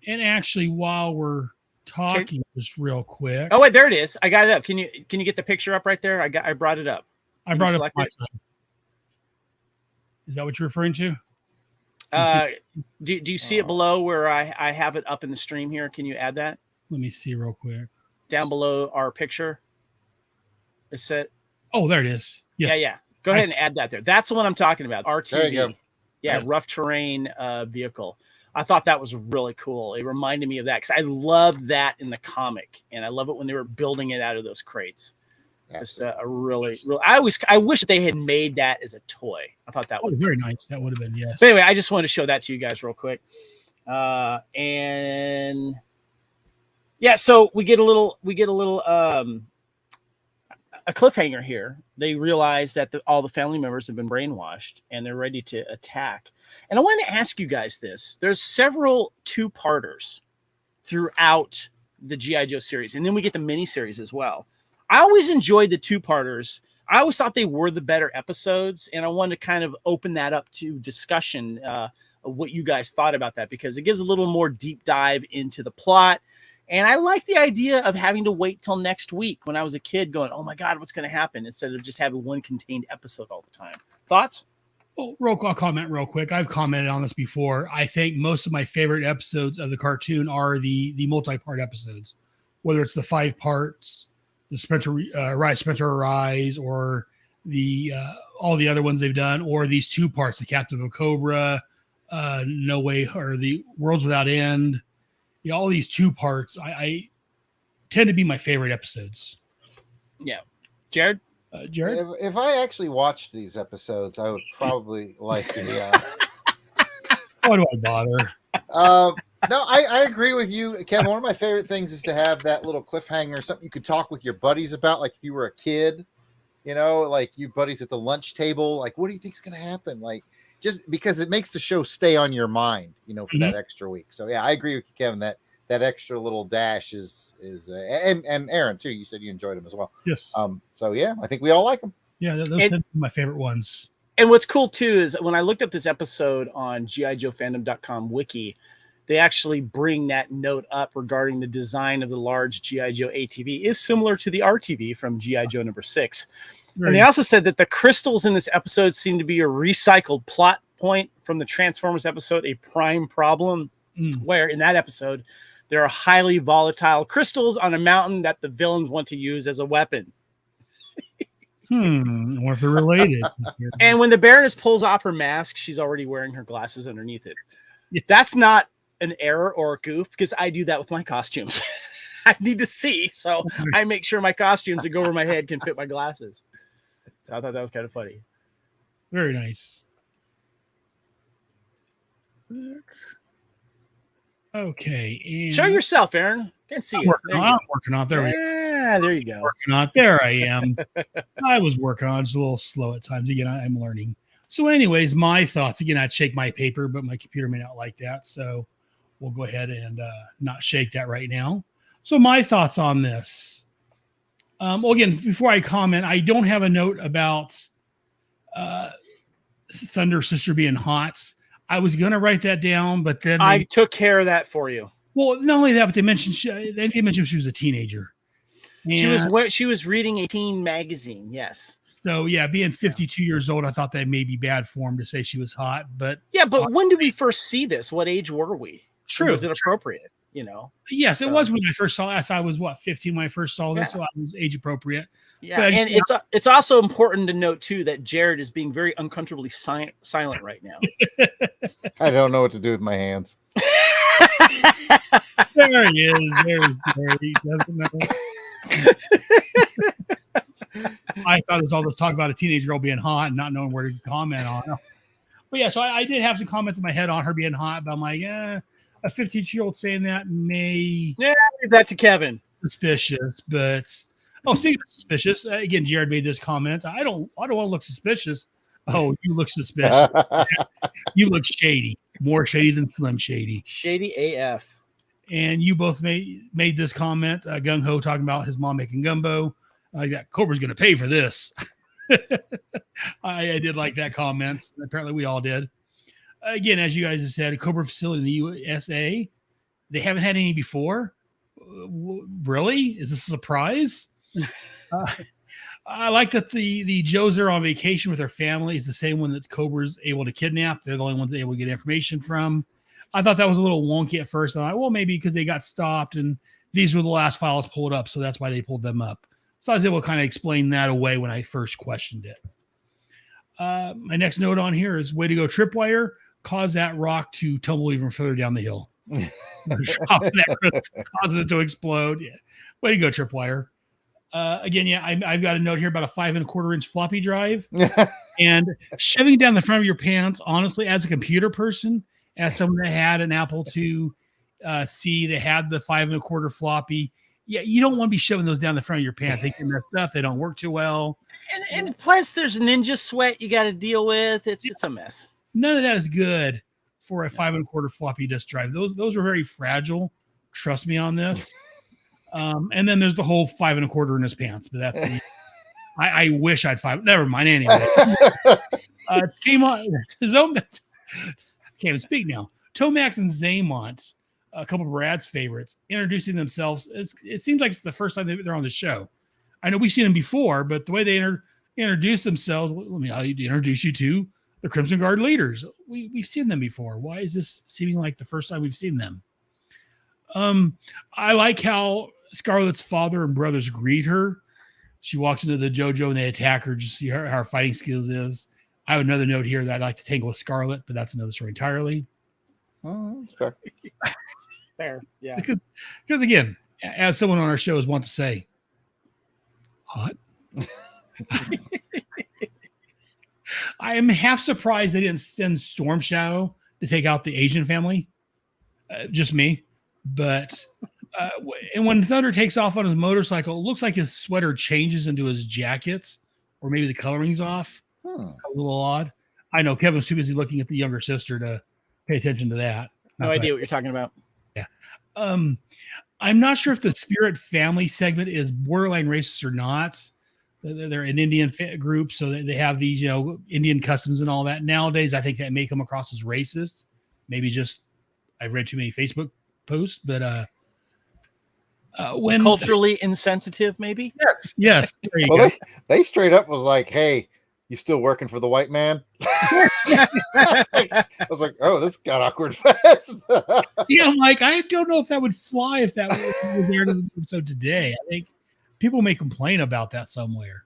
and actually, while we're talking, just real quick. Oh wait, there it is. I got it up. Can you get the picture up right there? I brought it up. I brought it up. Is that what you're referring to? Do you see it below where I have it up in the stream here? Can you add that? Let me see real quick. Down below our picture. Is it? Oh, there it is. Yes. Yeah. Go ahead and add that there. That's the one I'm talking about. RTV. There you go. Yeah, Yes. rough terrain vehicle. I thought that was really cool. It reminded me of that because I loved that in the comic, and I love it when they were building it out of those crates. Just a really. I wish they had made that as a toy. I thought that would very nice. That would have been yes. But anyway, I just wanted to show that to you guys real quick, and yeah. So we get a little a cliffhanger here. They realize that all the family members have been brainwashed and they're ready to attack. And I want to ask you guys this. There's several two-parters throughout the G.I. Joe series, and then we get the mini-series as well. I always enjoyed the two-parters. I always thought they were the better episodes, and I wanted to kind of open that up to discussion of what you guys thought about that, because it gives a little more deep dive into the plot. And I like the idea of having to wait till next week when I was a kid going, oh my God, what's going to happen? Instead of just having one contained episode all the time. Thoughts? Well, I'll comment real quick. I've commented on this before. I think most of my favorite episodes of the cartoon are the multi-part episodes, whether it's the 5 parts, the Spencer Rise, or the all the other ones they've done, or these 2 parts, the Captives of Cobra, No Way, or the Worlds Without End. Yeah, all these 2 parts, I tend to be my favorite episodes. Yeah. Jared? Jared? If I actually watched these episodes, I would probably like the... Why do I bother? No, I agree with you, Kevin. One of my favorite things is to have that little cliffhanger, something you could talk with your buddies about, like if you were a kid, like you buddies at the lunch table, like, what do you think's going to happen? Like, just because it makes the show stay on your mind, for that extra week. So yeah, I agree with you, Kevin, that extra little dash is and Aaron too. You said you enjoyed them as well. Yes. So yeah, I think we all like them. Yeah, those tend to be my favorite ones. And what's cool too is when I looked up this episode on GIJoFandom.com wiki, they actually bring that note up regarding the design of the large G.I. Joe ATV is similar to the RTV from G.I. Joe number 6. Right. And they also said that the crystals in this episode seem to be a recycled plot point from the Transformers episode, A Prime Problem, where in that episode, there are highly volatile crystals on a mountain that the villains want to use as a weapon. What if they're related? And when the Baroness pulls off her mask, she's already wearing her glasses underneath it. That's not an error or a goof, because I do that with my costumes. I need to see, so I make sure my costumes that go over my head can fit my glasses. So I thought that was kind of funny. Very nice. Okay. And show yourself, Aaron. Can't see I'm you. working on. There we go. Yeah, there you go. Working on. There I am. I was working on. Just a little slow at times. Again, I'm learning. So, anyways, my thoughts. Again, I'd shake my paper, but my computer may not like that. So, we'll go ahead and not shake that right now. So, my thoughts on this. Well, again, before I comment, I don't have a note about Thunder Sister being hot. I was going to write that down, but then I took care of that for you. Well, not only that, but they mentioned she was a teenager. And she was reading a teen magazine. Yes. So yeah, being 52 years old, I thought that may be bad form to say she was hot. But yeah, but when did we first see this? What age were we? True. Was it appropriate? You know. Yes, it was when I first saw this. I was 15 when I first saw this, so I was age appropriate. Yeah, and it's also important to note too that Jared is being very uncomfortably silent right now. I don't know what to do with my hands. There he is. There he doesn't know. I thought it was all this talk about a teenage girl being hot and not knowing where to comment on. But yeah, so I did have some comments in my head on her being hot, but I'm like, a 52-year-old saying that may leave that to Kevin. Suspicious, but speaking of suspicious, again, Jared made this comment. I don't want to look suspicious. Oh, you look suspicious. You look shady, more shady than Slim Shady. Shady AF. And you both made this comment, gung ho, talking about his mom making gumbo. Like that, Cobra's going to pay for this. I did like that comment. Apparently, we all did. Again, as you guys have said, a Cobra facility in the USA. They haven't had any before. Really? Is this a surprise? I like that the Joes are on vacation with their family is the same one that Cobra's able to kidnap. They're the only ones able to get information from. I thought that was a little wonky at first. I'm like, well, maybe because they got stopped and these were the last files pulled up, so that's why they pulled them up. So I was able to kind of explain that away when I first questioned it. My next note on here is way to go, Tripwire. Cause that rock to tumble even further down the hill. Causing it to explode. Yeah. Way to go, Tripwire. Again, I've got a note here about a 5 1/4 inch floppy drive and shoving down the front of your pants. Honestly, as a computer person, as someone that had an Apple IIc that had the 5 1/4 floppy, you don't want to be shoving those down the front of your pants. They get messed up. They don't work too well. And plus, there's ninja sweat you got to deal with. It's a mess. None of that is good for a 5 1/4 floppy disk drive. Those are very fragile. Trust me on this. And then there's the whole 5 1/4 in his pants, but that's I wish I'd 5. Never mind. Anyway, came on. Can't even speak now. Tomax and Zaymont, a couple of Brad's favorites, introducing themselves. It seems like it's the first time they're on the show. I know we've seen them before, but the way they introduce themselves, let me introduce you to the Crimson Guard leaders. We've seen them before. Why is this seeming like the first time we've seen them? I like how Scarlett's father and brothers greet her. She walks into the JoJo and they attack her just to see how her fighting skills is. I have another note here that I'd like to tangle with Scarlett, but that's another story entirely. Oh, that's fair. Fair, yeah. Because again, as someone on our show is wont to say, hot. I am half surprised they didn't send Storm Shadow to take out the Asian family. Just me. But and when Thunder takes off on his motorcycle, it looks like his sweater changes into his jackets, or maybe the coloring's off. A little odd. I know Kevin's too busy looking at the younger sister to pay attention to that. No idea what you're talking about. Yeah. I'm not sure if the Spirit family segment is borderline racist or not. They're an Indian group, so they have these, Indian customs and all that. Nowadays, I think that may come across as racist. Maybe just I've read too many Facebook posts, but when culturally insensitive, maybe. Yes. There you go. They straight up was like, "Hey, you still working for the white man?" I was like, "Oh, this got awkward fast." Yeah, I'm like, I don't know if that would fly if that was there in this episode today. I think people may complain about that somewhere.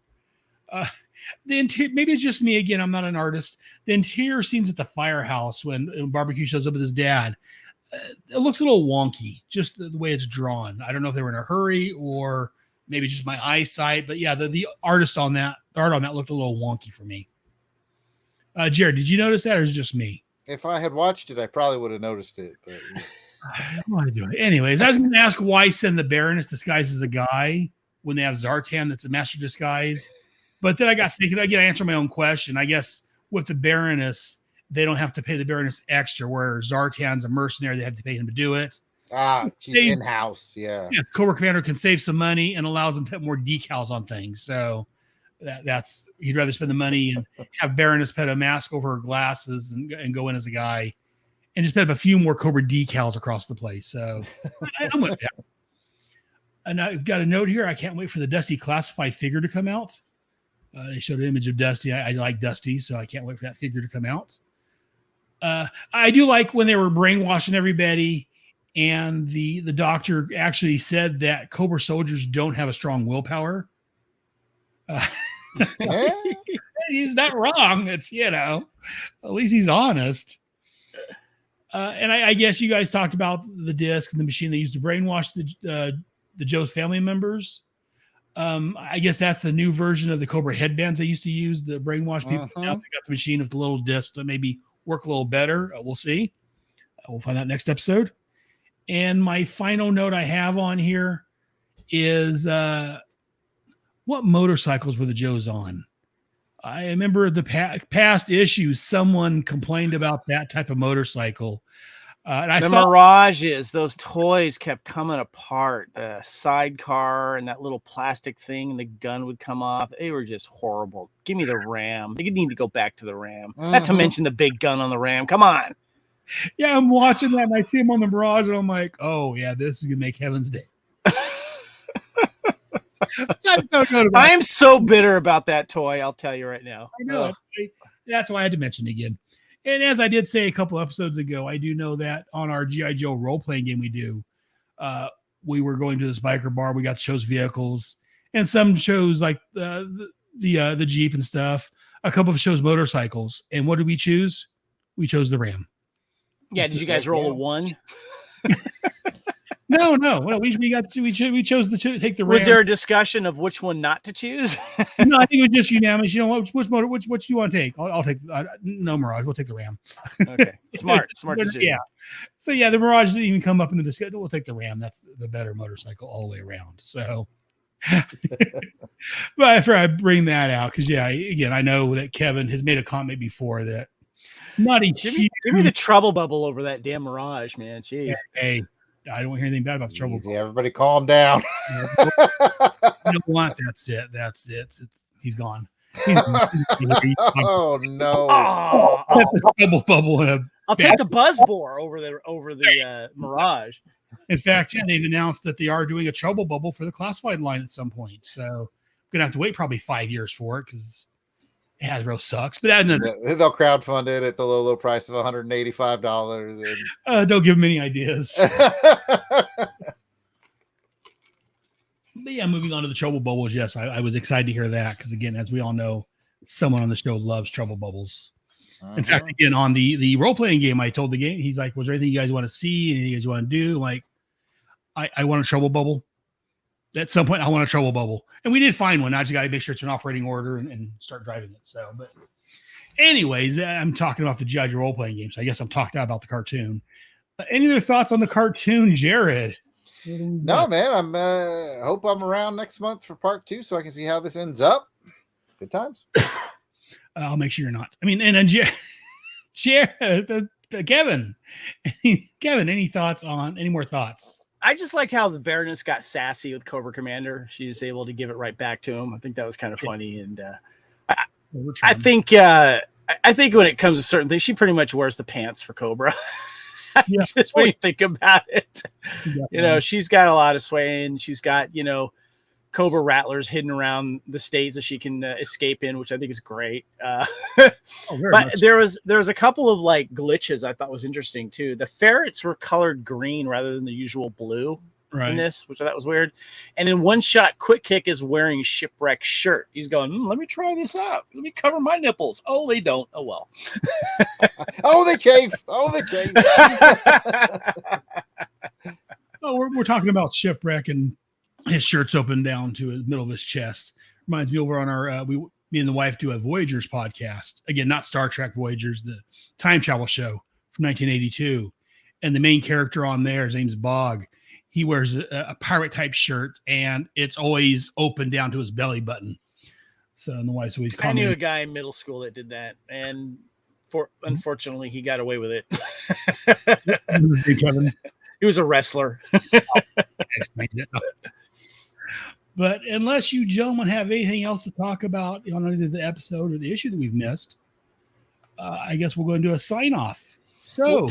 The interior, maybe it's just me again. I'm not an artist. The interior scenes at the firehouse when Barbecue shows up with his dad, it looks a little wonky, just the way it's drawn. I don't know if they were in a hurry or maybe just my eyesight, but yeah, the art on that looked a little wonky for me. Jared, did you notice that, or is it just me? If I had watched it, I probably would have noticed it. But I don't want to do it. Anyways, I was going to ask why send the Baroness disguised as a guy when they have Zartan that's a master disguise. But then I got thinking, again, I answered my own question. I guess with the Baroness, they don't have to pay the Baroness extra, where Zartan's a mercenary. They have to pay him to do it. She's in-house. Yeah. Cobra Commander can save some money and allows them to put more decals on things. So that's he'd rather spend the money and have Baroness put a mask over her glasses and go in as a guy and just put up a few more Cobra decals across the place. So I'm with that. And I've got a note here. I can't wait for the Dusty classified figure to come out. They showed an image of Dusty. I like Dusty, so I can't wait for that figure to come out. I do like when they were brainwashing everybody, and the doctor actually said that Cobra soldiers don't have a strong willpower. He's not wrong. It's, at least he's honest. And I guess you guys talked about the disc and the machine they used to brainwash the Joe's family members. I guess that's the new version of the Cobra headbands they used to use to brainwash people. Now they got the machine with the little disc to maybe work a little better. We'll see. We'll find out next episode. And my final note I have on here is what motorcycles were the Joes on? I remember the past issues, someone complained about that type of motorcycle. And I saw Mirages, those toys kept coming apart. The sidecar and that little plastic thing, and the gun would come off. They were just horrible. Give me the Ram. They need to go back to the Ram. Not to mention the big gun on the Ram. Come on. Yeah, I'm watching that and I see him on the Mirage and I'm like, oh yeah, this is gonna make heaven's day. I am so bitter about that toy. I'll tell you right now. I know. That's why I had to mention it again. And as I did say a couple episodes ago, I do know that on our G.I. Joe role-playing game we do, we were going to this biker bar. We got to choose vehicles, and some shows like the Jeep and stuff. A couple of shows motorcycles. And what did we choose? We chose the Ram. Yeah, did you guys roll a 1? No. We chose to take the Ram. Was there a discussion of which one not to choose? No, I think it was just unanimous. You know what? Which do you want to take? I'll take no Mirage. We'll take the Ram. Okay, smart decision. Yeah. So yeah, the Mirage didn't even come up in the discussion. We'll take the Ram. That's the better motorcycle all the way around. So, but after I bring that out, because again, I know that Kevin has made a comment before that not a give me the trouble bubble over that damn Mirage, man. Jeez. Hey. I don't hear anything bad about the trouble. Easy, everybody calm down. You don't want that's it. He's gone. Oh no. Trouble bubble in a I'll take the Buzzbore over the Mirage. In fact, they've announced that they are doing a trouble bubble for the classified line at some point. So I'm gonna have to wait probably 5 years for it because Hasbro sucks. But they'll crowdfund it at the low price of $185. And don't give them any ideas. But yeah, moving on to the trouble bubbles. Yes, I was excited to hear that because again, as we all know, someone on the show loves trouble bubbles. In fact, again, on the role-playing game, I told the game, he's like, was there anything you guys want to see? Anything you guys want to do? I'm like, I want a trouble bubble. At some point, I want a trouble bubble. And we did find one. I just got to make sure it's in operating order and start driving it. So, but anyways, I'm talking about the G.I. Joe role-playing game. So I guess I'm talking about the cartoon. Any other thoughts on the cartoon, Jared? No, man. I hope I'm around next month for part 2 so I can see how this ends up. Good times. I'll make sure you're not. I mean, and then Jared, Kevin, any more thoughts? I just liked how the Baroness got sassy with Cobra Commander. She was able to give it right back to him. I think that was kind of funny. And I think when it comes to certain things, she pretty much wears the pants for Cobra. Yeah. Just when you think about it, she's got a lot of sway, and she's got, Cobra rattlers hidden around the states that she can escape in, which I think is great. But there was a couple of glitches I thought was interesting too. The ferrets were colored green rather than the usual blue. right. in this, which I thought was weird. And in one shot, Quick Kick is wearing Shipwreck shirt. He's going, let me try this out. Let me cover my nipples. Oh, they don't. Oh, well. Oh, they chafe. Oh, they chafe. Oh, we're talking about Shipwreck, and his shirt's open down to the middle of his chest. Reminds me over on our, me and the wife do a Voyagers podcast. Again, not Star Trek Voyagers, the time travel show from 1982. And the main character on there, his name's Bog. He wears a pirate type shirt, and it's always open down to his belly button. So, and the wife's always I knew a guy in middle school that did that, and unfortunately, he got away with it. Kevin. He was a wrestler. But unless you gentlemen have anything else to talk about on either the episode or the issue that we've missed, I guess we'll go and do a sign off. So,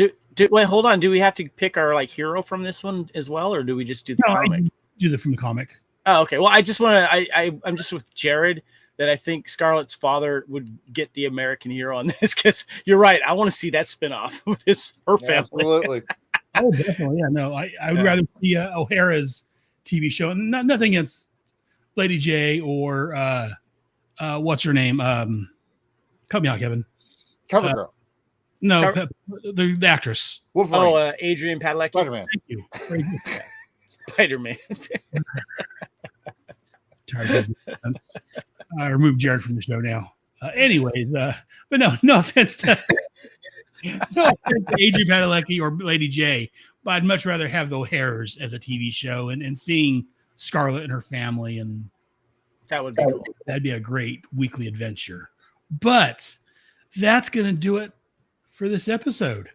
wait, hold on. Do we have to pick our hero from this one as well, or do we just do the comic? Do the from the comic. Oh, okay. Well, I just want to. I'm just with Jared that I think Scarlett's father would get the American hero on this, because you're right. I want to see that spinoff with her family. Absolutely. Oh, definitely. Yeah, no, I would rather see O'Hara's TV show. Nothing against Lady J or what's her name? Help me out, Kevin. CoverGirl. No, the actress. Wolverine. Oh, Adrian Padalecki. Spider-Man. Thank you. Spider-Man. Tired of I removed Jared from the show now. Anyways, but no offense to Adrian Padalecki or Lady J, but I'd much rather have the O'Haras as a TV show and seeing Scarlett and her family, and that would be cool. That'd be a great weekly adventure. But that's going to do it for this episode.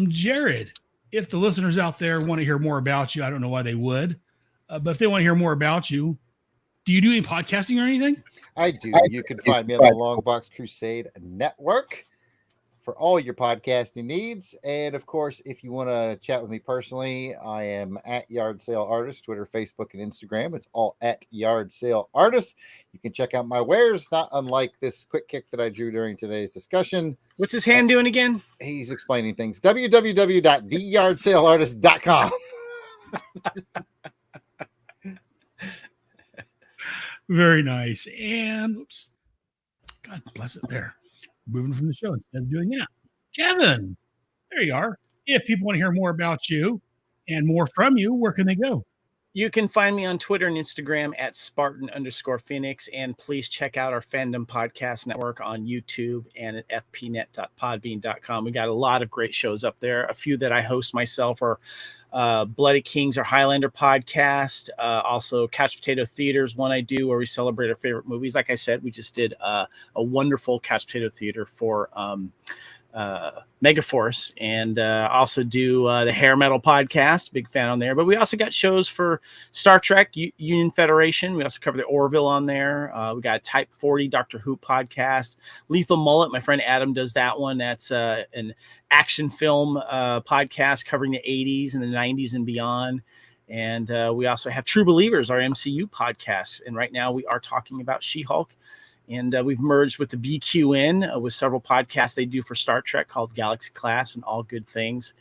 Jared, if the listeners out there want to hear more about you, I don't know why they would, but if they want to hear more about you, do you do any podcasting or anything? I do. You can find me on the Long Box Crusade Network for all your podcasting needs. And of course, if you want to chat with me personally, I am at Yard Sale Artist, Twitter, Facebook, and Instagram. It's all at Yard Sale Artist. You can check out my wares, not unlike this quick kick that I drew during today's discussion. What's his hand doing again? He's explaining things. www.theyardsaleartist.com. Very nice. And oops, God bless it there. Moving from the show instead of doing that. Kevin, there you are. If people want to hear more about you and more from you, where can they go? You can find me on Twitter and Instagram at Spartan_Phoenix. And please check out our Fandom Podcast Network on YouTube and at fpnet.podbean.com. We got a lot of great shows up there. A few that I host myself are Bloody Kings, our Highlander podcast. Also Couch Potato Theater is one I do where we celebrate our favorite movies. Like I said, we just did a wonderful Couch Potato Theater for Megaforce, and also do the Hair Metal podcast. Big fan on there. But we also got shows for Star Trek, Union Federation. We also cover the Orville on there. We got Type 40 Doctor Who podcast. Lethal Mullet, my friend Adam does that one. That's an action film podcast covering the 80s and the 90s and beyond. And we also have True Believers, our MCU podcast. And right now we are talking about She-Hulk. And we've merged with the BQN with several podcasts they do for Star Trek called Galaxy Class and All Good Things.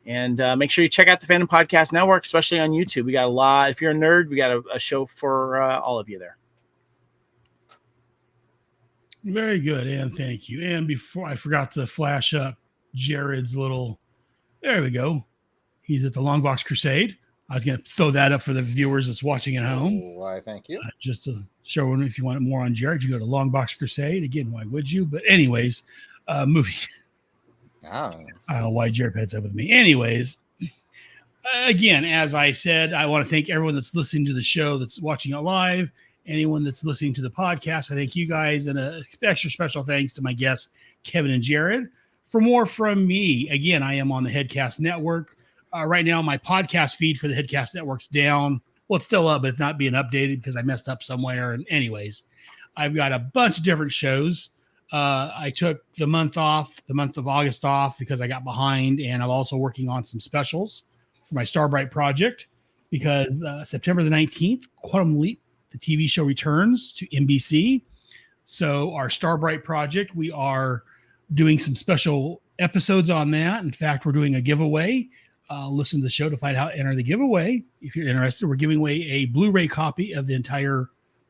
And make sure you check out the Fandom Podcast Network, especially on YouTube. We got a lot. If you're a nerd, we got a show for all of you there. Very good. And thank you. And before I forgot to flash up Jared's little, there we go. He's at the Long Box Crusade. I was going to throw that up for the viewers that's watching at home. Why, thank you. Just to show them if you want more on Jared, you go to Long Box Crusade. Again, why would you? But anyways, movie. I don't know why Jared heads up with me. Anyways, again, as I said, I want to thank everyone that's listening to the show, that's watching it live, anyone that's listening to the podcast. I thank you guys, and a extra special thanks to my guests, Kevin and Jared. For more from me, again, I am on the Headcast Network. Right now, my podcast feed for the Headcast Network's down. Well, it's still up, but it's not being updated because I messed up somewhere. And anyways, I've got a bunch of different shows. I took the month of August off because I got behind, and I'm also working on some specials for my Starbright project because September the 19th, Quantum Leap, the TV show, returns to NBC. So our Starbright project, we are doing some special episodes on that. In fact, we're doing a giveaway. listen to the show to find out how to enter the giveaway. If you're interested, we're giving away a Blu-ray copy of the entire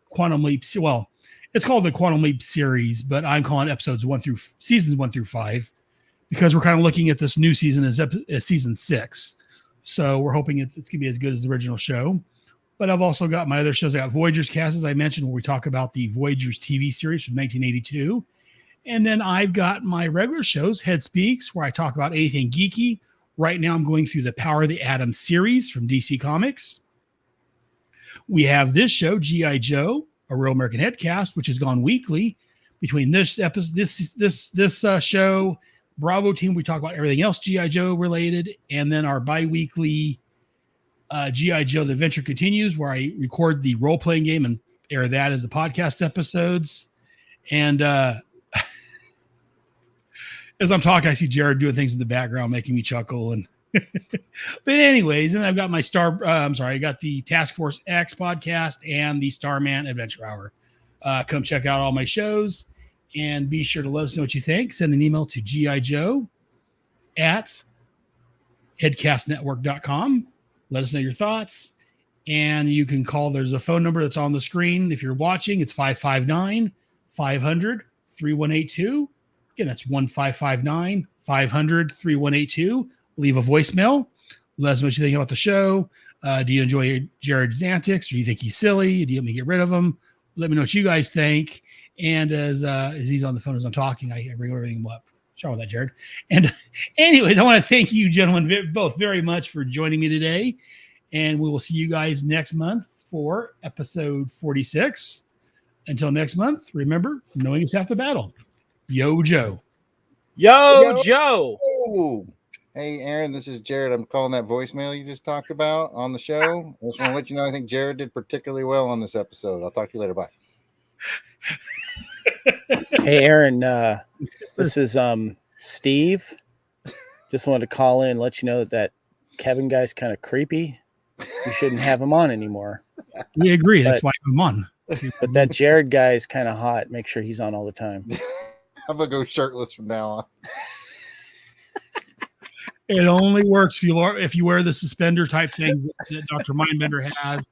Quantum Leap. Well, it's called the Quantum Leap series, but I'm calling it seasons 1 through 5 because we're kind of looking at this new season as season 6. So we're hoping it's going to be as good as the original show. But I've also got my other shows. I got Voyager's Cast, as I mentioned, where we talk about the Voyager's TV series from 1982. And then I've got my regular shows, Head Speaks, where I talk about anything geeky. Right now I'm going through the Power of the Atom series from DC Comics. We have this show, G.I. Joe, a Real American Headcast, which has gone weekly. Between this episode, this show, Bravo Team, we talk about everything else G.I. Joe related. And then our bi-weekly G.I. Joe, The Adventure Continues, where I record the role-playing game and air that as the podcast episodes. And as I'm talking, I see Jared doing things in the background, making me chuckle. And but anyways, and I've got my I got the Task Force X podcast and the Starman Adventure Hour. Come check out all my shows and be sure to let us know what you think. Send an email to gijoe@headcastnetwork.com. Let us know your thoughts, and you can call. There's a phone number that's on the screen. If you're watching, it's 559-500-3182. Again, that's 1-559-500-3182. Leave a voicemail. Let us know what you think about the show. Do you enjoy Jared's antics, or do you think he's silly? Do you want me to get rid of him? Let me know what you guys think. And as he's on the phone as I'm talking, I bring everything up. Shout out that, Jared. And anyways, I want to thank you, gentlemen, both very much for joining me today. And we will see you guys next month for episode 46. Until next month, remember, knowing is half the battle. Yo, Joe. Yo, Joe. Hey, Aaron, this is Jared. I'm calling that voicemail you just talked about on the show. I just want to let you know I think Jared did particularly well on this episode. I'll talk to you later. Bye. Hey, Aaron, this is Steve. Just wanted to call in and let you know that Kevin guy's kind of creepy. You shouldn't have him on anymore. We agree. That's why I'm on. But that Jared guy is kind of hot. Make sure he's on all the time. I'm going to go shirtless from now on. It only works if you wear the suspender type things that Dr. Mindbender has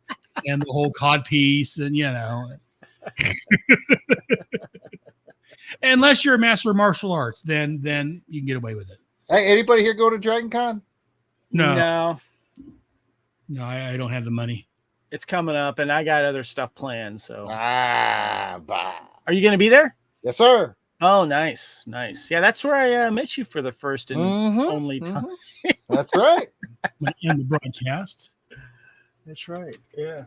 and the whole cod piece and, you know. Unless you're a master of martial arts, then you can get away with it. Hey, anybody here go to Dragon Con? No, I don't have the money. It's coming up, and I got other stuff planned. So, bye. Are you going to be there? Yes, sir. Oh, nice. Yeah, that's where I met you for the first and only time. That's right. In the broadcast. That's right. Yeah.